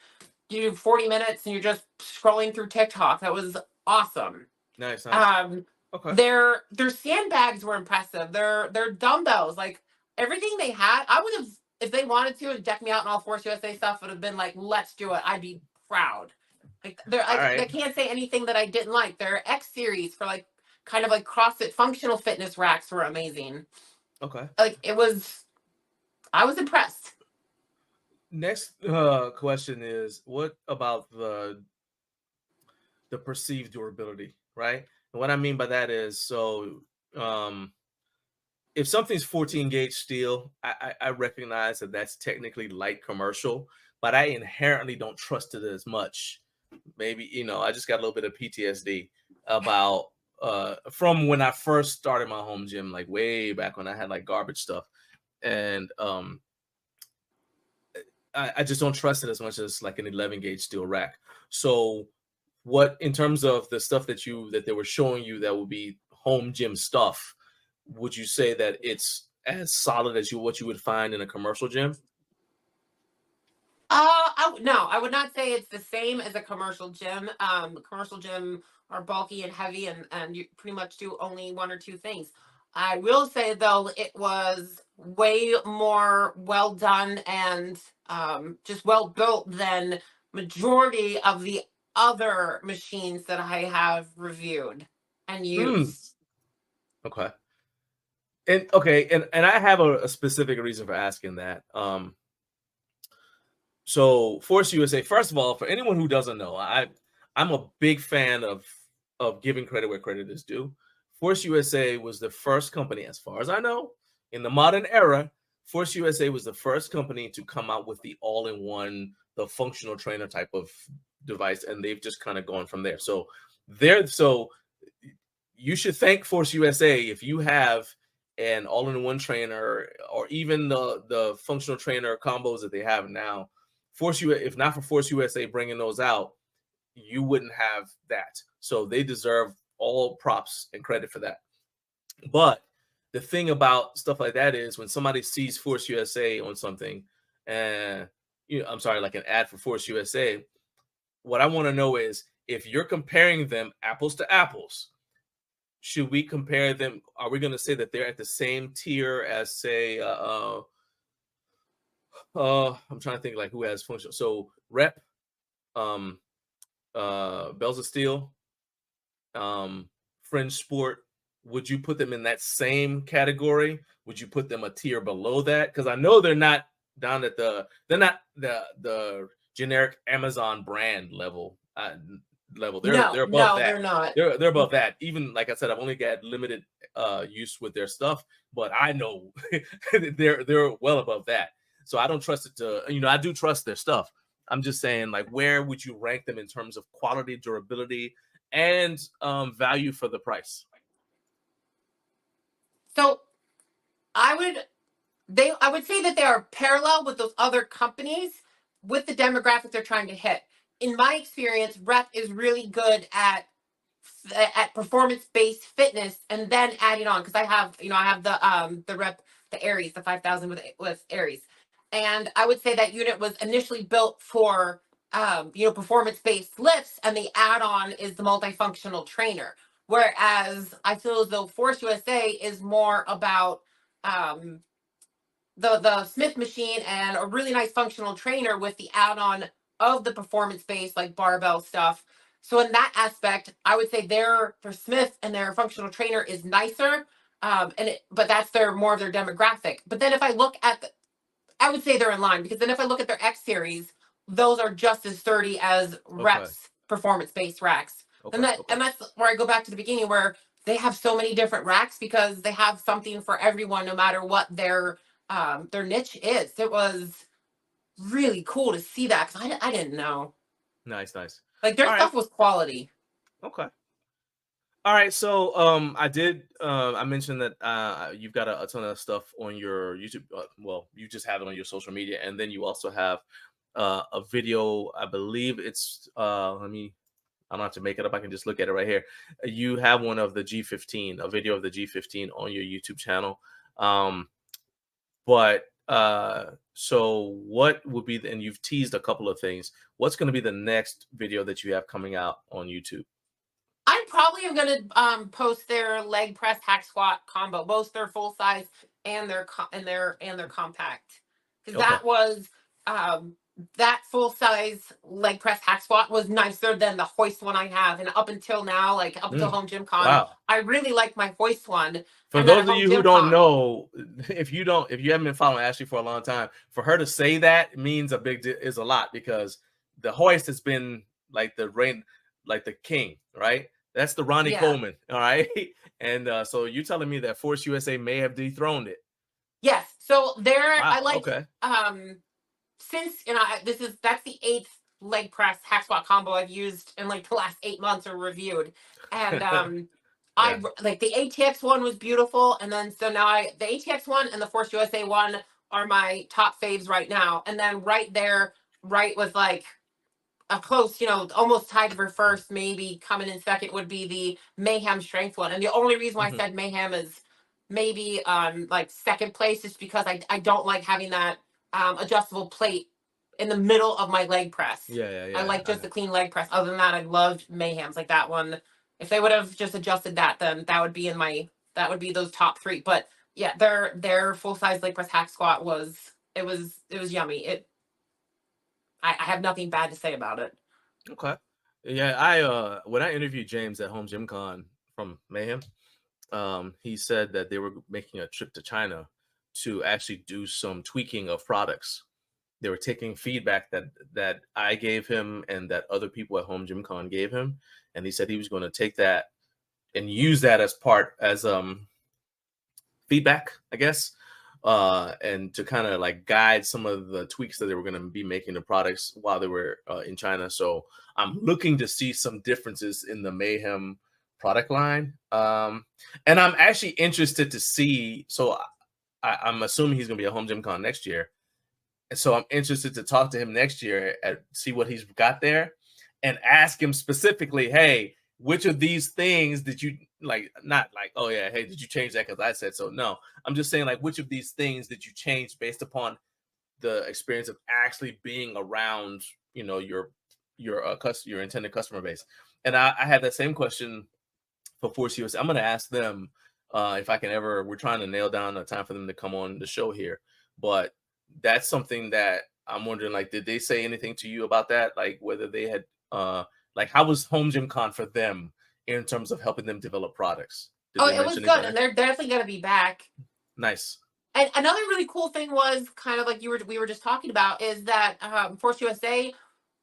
do 40 minutes and you're just scrolling through TikTok. That was awesome. Nice. Their sandbags were impressive. Their dumbbells, like everything they had, I would have. If they wanted to and deck me out in all Force USA stuff, would have been like, let's do it. I'd be proud. Like they can't say anything that I didn't like. Their X series for like kind of like CrossFit functional fitness racks were amazing. Okay. Like I was impressed. Next question is, what about the perceived durability, right? And what I mean by that is, so if something's 14 gauge steel, I recognize that that's technically light commercial, but I inherently don't trust it as much. Maybe, I just got a little bit of PTSD about from when I first started my home gym, like way back when I had like garbage stuff. And I just don't trust it as much as like an 11 gauge steel rack. So what, in terms of the stuff that they were showing you that would be home gym stuff, would you say that it's as solid as what you would find in a commercial gym? No, I would not say it's the same as a commercial gym. Commercial gym are bulky and heavy, and you pretty much do only one or two things. I will say though, it was way more well done and just well built than majority of the other machines that I have reviewed and used. Okay. And I have a specific reason for asking that. So Force USA, first of all, for anyone who doesn't know, I'm a big fan of giving credit where credit is due. Force USA was the first company, as far as I know, in the modern era. Force USA was the first company to come out with the all-in-one, the functional trainer type of device, and they've just kind of gone from there. So you should thank Force USA if you have an all-in-one trainer, or even the functional trainer combos that they have now. If not for Force USA bringing those out, you wouldn't have that. So they deserve all props and credit for that. But the thing about stuff like that is when somebody sees Force USA on something, and I'm sorry, like an ad for Force USA, what I want to know is if you're comparing them apples to apples, should we compare them? Are we going to say that they're at the same tier as, say, I'm trying to think like who has functional. So Rep, Bells of Steel, Fringe Sport. Would you put them in that same category? Would you put them a tier below that? Because I know they're not down at they're not the generic Amazon brand level. They're above that. They're not. They're above that. Even like I said, I've only got limited use with their stuff, but I know they're well above that. So I don't trust it to, I do trust their stuff. I'm just saying, like, where would you rank them in terms of quality, durability, and value for the price? So I would say that they are parallel with those other companies with the demographic they're trying to hit. In my experience, Rep is really good at performance-based fitness, and then adding on, because I have the Rep, the Aries, the 5000 with Aries, and I would say that unit was initially built for performance-based lifts, and the add-on is the multifunctional trainer. Whereas I feel as though Force USA is more about the Smith machine and a really nice functional trainer with the add-on of the performance-based like barbell stuff. So in that aspect, I would say for Smith and their functional trainer is nicer, but that's more of their demographic. But then if I look at I would say they're in line, because then if I look at their X series, those are just as sturdy as Rep's performance-based racks. And that's where I go back to the beginning, where they have so many different racks because they have something for everyone, no matter what their niche is. It was really cool to see that, because I didn't know. Nice. Like, their stuff was quality. Okay. All right. So I mentioned that you've got a ton of stuff on your YouTube. Well, you just have it on your social media, and then you also have a video. I believe it's I don't have to make it up. I can just look at it right here. You have one of the G15, a video of the G15 on your YouTube channel. So what would be and you've teased a couple of things. What's going to be the next video that you have coming out on YouTube? I probably am going to post their leg press hack squat combo, both their full size and their compact, because that was that full size leg press hack squat was nicer than the hoist one I have, and up until now, like up until Home Gym Con, I really like my hoist one. For those of you who don't know, if you haven't been following Ashley for a long time, for her to say that means is a lot, because the hoist has been like the king, right? That's the Ronnie Coleman, all right? And so you're telling me that Force USA may have dethroned it? Yes. So I like since that's the 8th leg press hack squat combo I've used in like the last 8 months or reviewed, and I like the ATX one was beautiful, and then so now the ATX one and the Force USA one are my top faves right now, and then right was like a close, almost tied for first, maybe coming in second would be the Mayhem strength one, and the only reason why I said Mayhem is maybe like second place is because I don't like having that adjustable plate in the middle of my leg press. I like just the clean leg press. Other than that, I loved Mayhem's, like that one. If they would have just adjusted that, then that would be those top 3. But yeah, their full size leg press hack squat was yummy. I have nothing bad to say about it. Okay. Yeah, when I interviewed James at Home Gym Con from Mayhem, he said that they were making a trip to China to actually do some tweaking of products. They were taking feedback that I gave him and that other people at Home Gym Con gave him, and he said he was going to take that and use that as feedback, I guess, and to kind of like guide some of the tweaks that they were going to be making the products while they were in China. So I'm looking to see some differences in the Mayhem product line. And I'm actually interested to see. So I'm assuming he's going to be at Home Gym Con next year. And so I'm interested to talk to him next year and see what he's got there and ask him specifically, hey, which of these things did you like? Not like, oh yeah, hey, did you change that because I said so? No, I'm just saying, like, which of these things did you change based upon the experience of actually being around, you know, your intended customer base? And I had that same question for ForceUSA. I'm going to ask them if I can ever. We're trying to nail down a time for them to come on the show here, but that's something that I'm wondering, like, did they say anything to you about that? Like, whether they had, like, how was Home Gym Con for them in terms of helping them develop products? Oh, it was good, and they're definitely going to be back. Nice. And another really cool thing was kind of like we were just talking about is that ForceUSA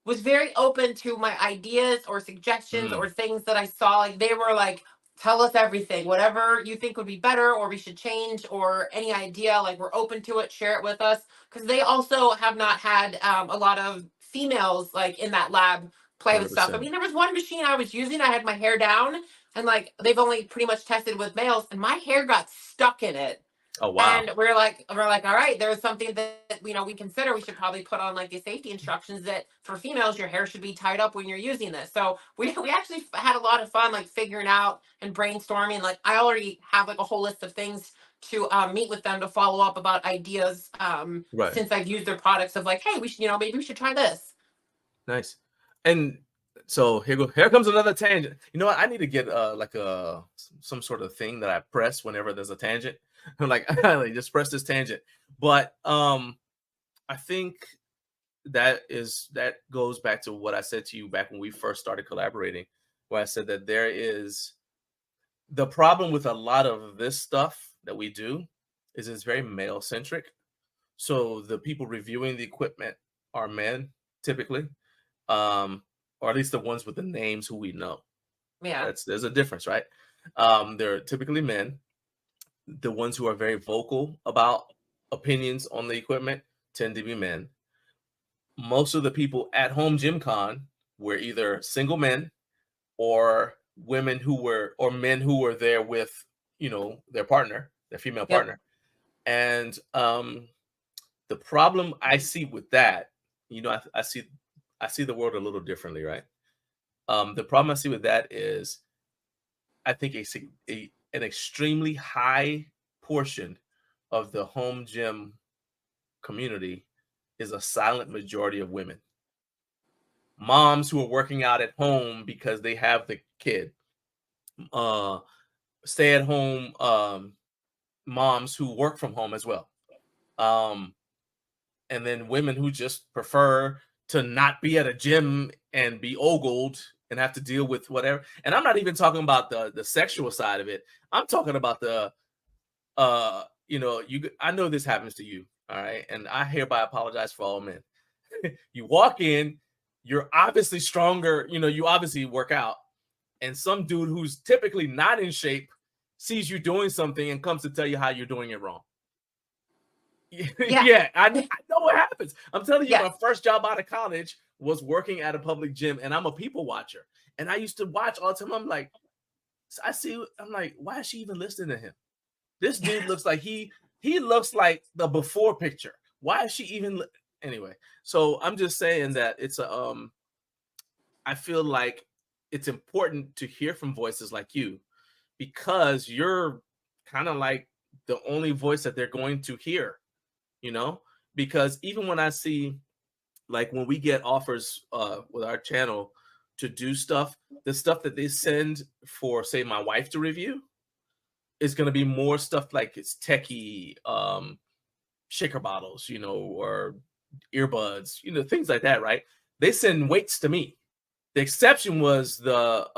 was very open to my ideas or suggestions or things that I saw. Like, they were like, tell us everything, whatever you think would be better or we should change or any idea, like, we're open to it, share it with us. Because they also have not had a lot of females like in that lab play with stuff. I mean, there was one machine I was using, I had my hair down, and like they've only pretty much tested with males, and my hair got stuck in it. Oh wow. And we're like, all right, there's something that, you know, we consider we should probably put on like the safety instructions that for females, your hair should be tied up when you're using this. So we actually had a lot of fun, like figuring out and brainstorming. Like, I already have like a whole list of things to meet with them to follow up about ideas since I've used their products of like, hey, we should, you know, maybe we should try this. Nice. And so here comes another tangent. You know what? I need to get like some sort of thing that I press whenever there's a tangent. I'm like, just press this tangent. But I think that goes back to what I said to you back when we first started collaborating, where I said that there is the problem with a lot of this stuff that we do is it's very male centric. So the people reviewing the equipment are men typically, or at least the ones with the names who we know. Yeah, there's a difference, right? They're typically men. The ones who are very vocal about opinions on the equipment tend to be men. Most of the people at Home Gym Con were either single men or women who were, or men who were there with, you know, their partner, their female partner. And the problem I see with that, you know, I see the world a little differently, right? The problem I see with that is I think an extremely high portion of the home gym community is a silent majority of women. Moms who are working out at home because they have the kid. Stay-at-home moms who work from home as well. And then women who just prefer to not be at a gym and be ogled and have to deal with whatever. And I'm not even talking about the sexual side of it. I'm talking about the, you know, I know this happens to you, all right? And I hereby apologize for all men. You walk in, you're obviously stronger, you know, you obviously work out, and some dude who's typically not in shape sees you doing something and comes to tell you how you're doing it wrong. Yeah, I know what happens. I'm telling you, my first job out of college was working at a public gym, and I'm a people watcher. And I used to watch all the time. I'm like, I'm like, why is she even listening to him? This dude looks like he looks like the before picture. Why is she even anyway? So I'm just saying that it's I feel like it's important to hear from voices like you, because you're kind of like the only voice that they're going to hear, you know, because even when I see, like, when we get offers with our channel to do stuff, the stuff that they send for, say, my wife to review is going to be more stuff like it's techie, shaker bottles, you know, or earbuds, you know, things like that, right? They send weights to me. The exception was the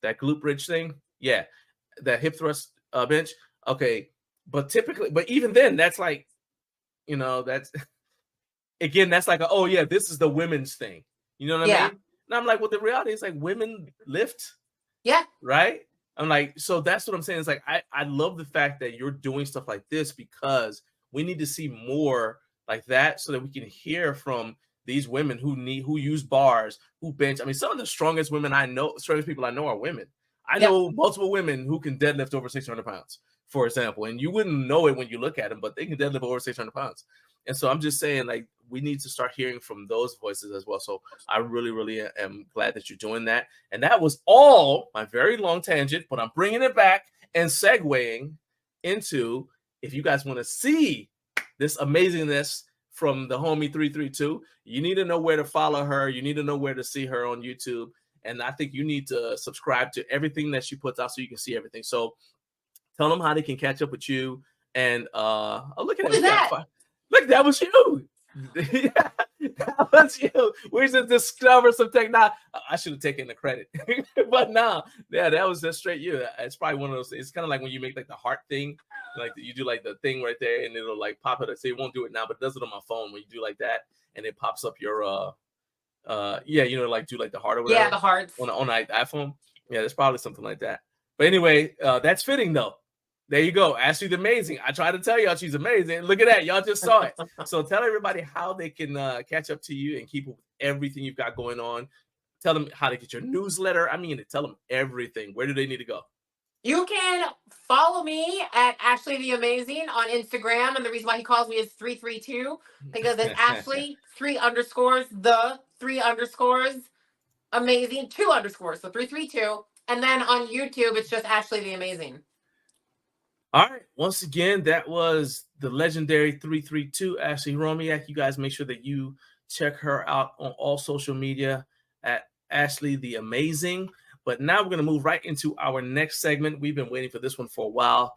that glute bridge thing, that hip thrust bench. Okay, but even then, that's like, you know, that's again, that's like oh yeah, this is the women's thing. You know what I mean? And I'm like, well, the reality is like women lift, right? I'm like, so that's what I'm saying. It's like I love the fact that you're doing stuff like this, because we need to see more like that so that we can hear from these women who use bars, who bench. I mean, some of the strongest people I know are women. I know multiple women who can deadlift over 600 pounds, for example, and you wouldn't know it when you look at them, but they can deadlift over 600 pounds. And so I'm just saying, like, we need to start hearing from those voices as well. So I really, really am glad that you're doing that. And that was all my very long tangent, but I'm bringing it back and segueing into, if you guys want to see this amazingness from the homie 332, you need to know where to follow her. You need to know where to see her on YouTube. And I think you need to subscribe to everything that she puts out so you can see everything. So tell them how they can catch up with you. And look at that. Look, that was you. That was you. We just discovered some technology. I should have taken the credit. But no, that was just straight you. It's probably one of those. It's kind of like when you make like the heart thing. Like you do like the thing right there and it'll like pop it. So it won't do it now, but it does it on my phone when you do like that and it pops up your like do like the heart or whatever. Yeah, the hearts on iPhone. Yeah, there's probably something like that. But anyway, that's fitting though. There you go. Ashley's amazing. I tried to tell y'all she's amazing. Look at that. Y'all just saw it. So tell everybody how they can catch up to you and keep up with everything you've got going on. Tell them how to get your newsletter. I mean, tell them everything. Where do they need to go? You can follow me at Ashley the Amazing on Instagram. And the reason why he calls me is 332 because it's Ashley 3_the 3_ amazing 2 underscores. So 332. And then on YouTube, it's just Ashley the Amazing. All right. Once again, that was the legendary 332 Ashley Romiak. You guys make sure that you check her out on all social media at Ashley the Amazing. But now we're going to move right into our next segment. We've been waiting for this one for a while.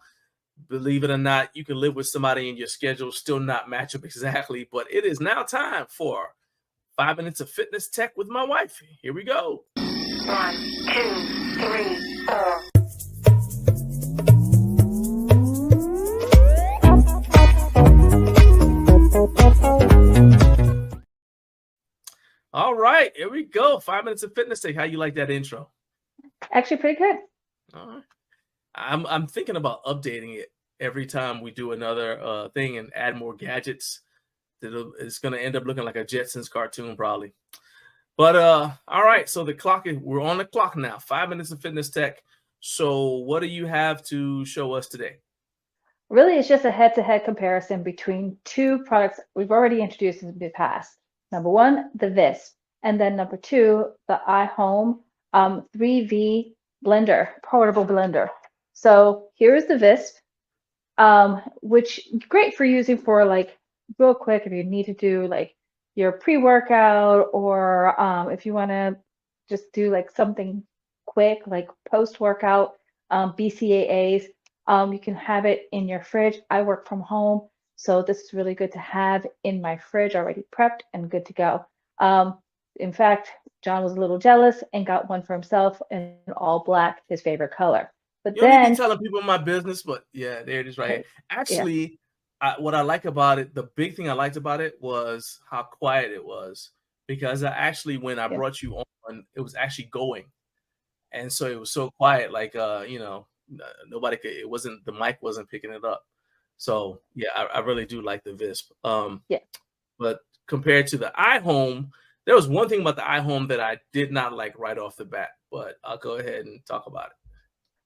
Believe it or not, you can live with somebody in your schedule, still not match up exactly. But it is now time for 5 minutes of fitness tech with my wife. Here we go. 1, 2, 3, 4. All right, here we go. 5 minutes of fitness tech. How you like that intro? Actually, pretty good. All right. I'm thinking about updating it every time we do another thing and add more gadgets. It's going to end up looking like a Jetsons cartoon probably. But all right, so we're on the clock now. 5 minutes of fitness tech. So what do you have to show us today? Really, it's just a head-to-head comparison between two products we've already introduced in the past. Number one, the Visp, and then number two, the iHome 3V blender, portable blender. So here's the Visp, which is great for using for like real quick if you need to do like your pre-workout or if you want to just do like something quick like post-workout BCAAs. You can have it in your fridge. I work from home, so this is really good to have in my fridge already prepped and good to go. In fact, John was a little jealous and got one for himself in all black, his favorite color. But you then don't need to telling people my business, but yeah, there it is right here. Actually, what I like about it, the big thing I liked about it was how quiet it was, because when I brought you on, it was actually going, and so it was so quiet, like nobody could. It wasn't, the mic wasn't picking it up. So yeah, I really do like the Visp. But compared to the iHome, there was one thing about the iHome that I did not like right off the bat, but I'll go ahead and talk about it.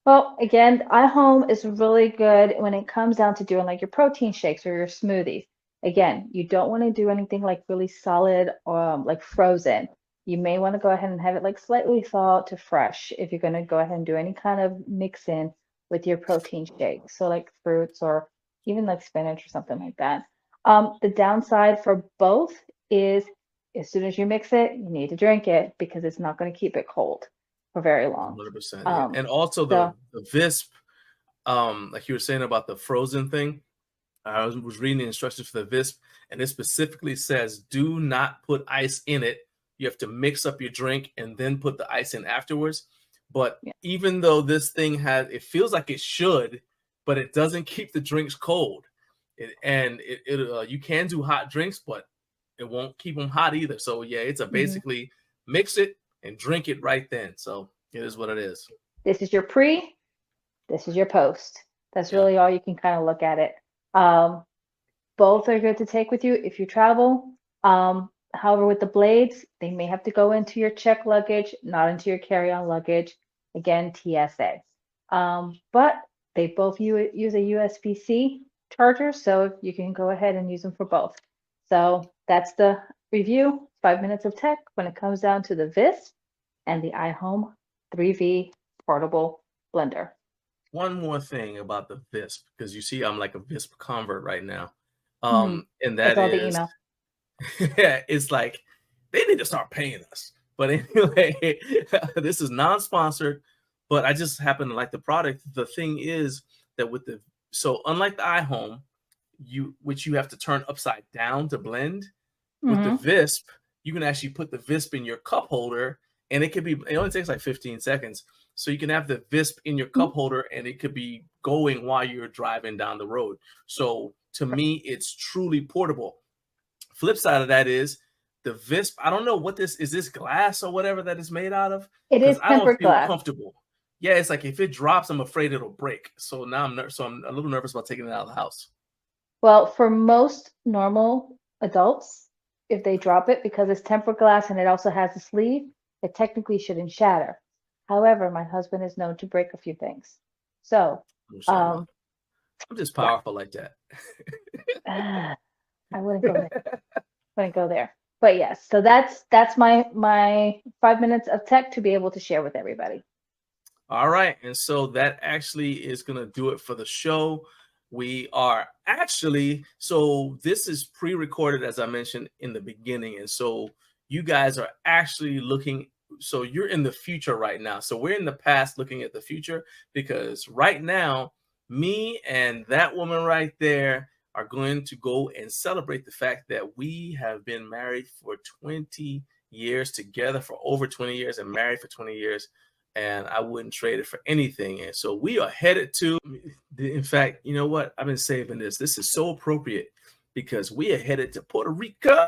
Well, again, iHome is really good when it comes down to doing like your protein shakes or your smoothies. Again, you don't want to do anything like really solid or like frozen. You may want to go ahead and have it like slightly thawed to fresh if you're going to go ahead and do any kind of mix in with your protein shake. So like fruits or even like spinach or something like that. The downside for both is as soon as you mix it, you need to drink it because it's not going to keep it cold for very long. 100%. And also the Visp, like you were saying about the frozen thing, I was reading the instructions for the Visp, and it specifically says do not put ice in it. You have to mix up your drink and then put the ice in afterwards. But even though this thing it feels like it should, but it doesn't keep the drinks cold. You can do hot drinks, but it won't keep them hot either. So yeah, it's basically mix it and drink it right then. So it is what it is. This is your pre, this is your post. That's really all you can kind of look at it. Both are good to take with you if you travel. However, with the blades, they may have to go into your check luggage, not into your carry-on luggage. Again, TSA. But they both use a USB-C charger, so you can go ahead and use them for both. So that's the review, 5 minutes of tech when it comes down to the Visp and the iHome 3V portable blender. One more thing about the Visp, because you see I'm like a Visp convert right now. Mhm. And That's that all the is, email. yeah, it's like they need to start paying us. But anyway, this is non-sponsored, but I just happen to like the product. The thing is that with the, so unlike the iHome, which you have to turn upside down to blend, with the Visp, you can actually put the Visp in your cup holder, and it only takes like 15 seconds. So you can have the Visp in your cup holder, and it could be going while you're driving down the road. So to me, it's truly portable. Flip side of that is the Visp. I don't know what this is. This glass or whatever that is made out of? It is I don't tempered feel glass. comfortable. Yeah, it's like if it drops, I'm afraid it'll break. So now I'm a little nervous about taking it out of the house. Well, for most normal adults, if they drop it, because it's tempered glass and it also has a sleeve, it technically shouldn't shatter. However, my husband is known to break a few things. So, I'm just powerful like that. I wouldn't go there. Wouldn't go there. But yes, so that's my 5 minutes of tech to be able to share with everybody. All right, and so that actually is going to do it for the show. We are actually, so this is pre-recorded, as I mentioned in the beginning, and so you guys are actually looking, so you're in the future right now. So we're in the past looking at the future, because right now, me and that woman right there are going to go and celebrate the fact that we have been married for 20 years, together for over 20 years, and married for 20 years. And I wouldn't trade it for anything. And so we are headed to, in fact, you know what? I've been saving this. This is so appropriate because we are headed to Puerto Rico.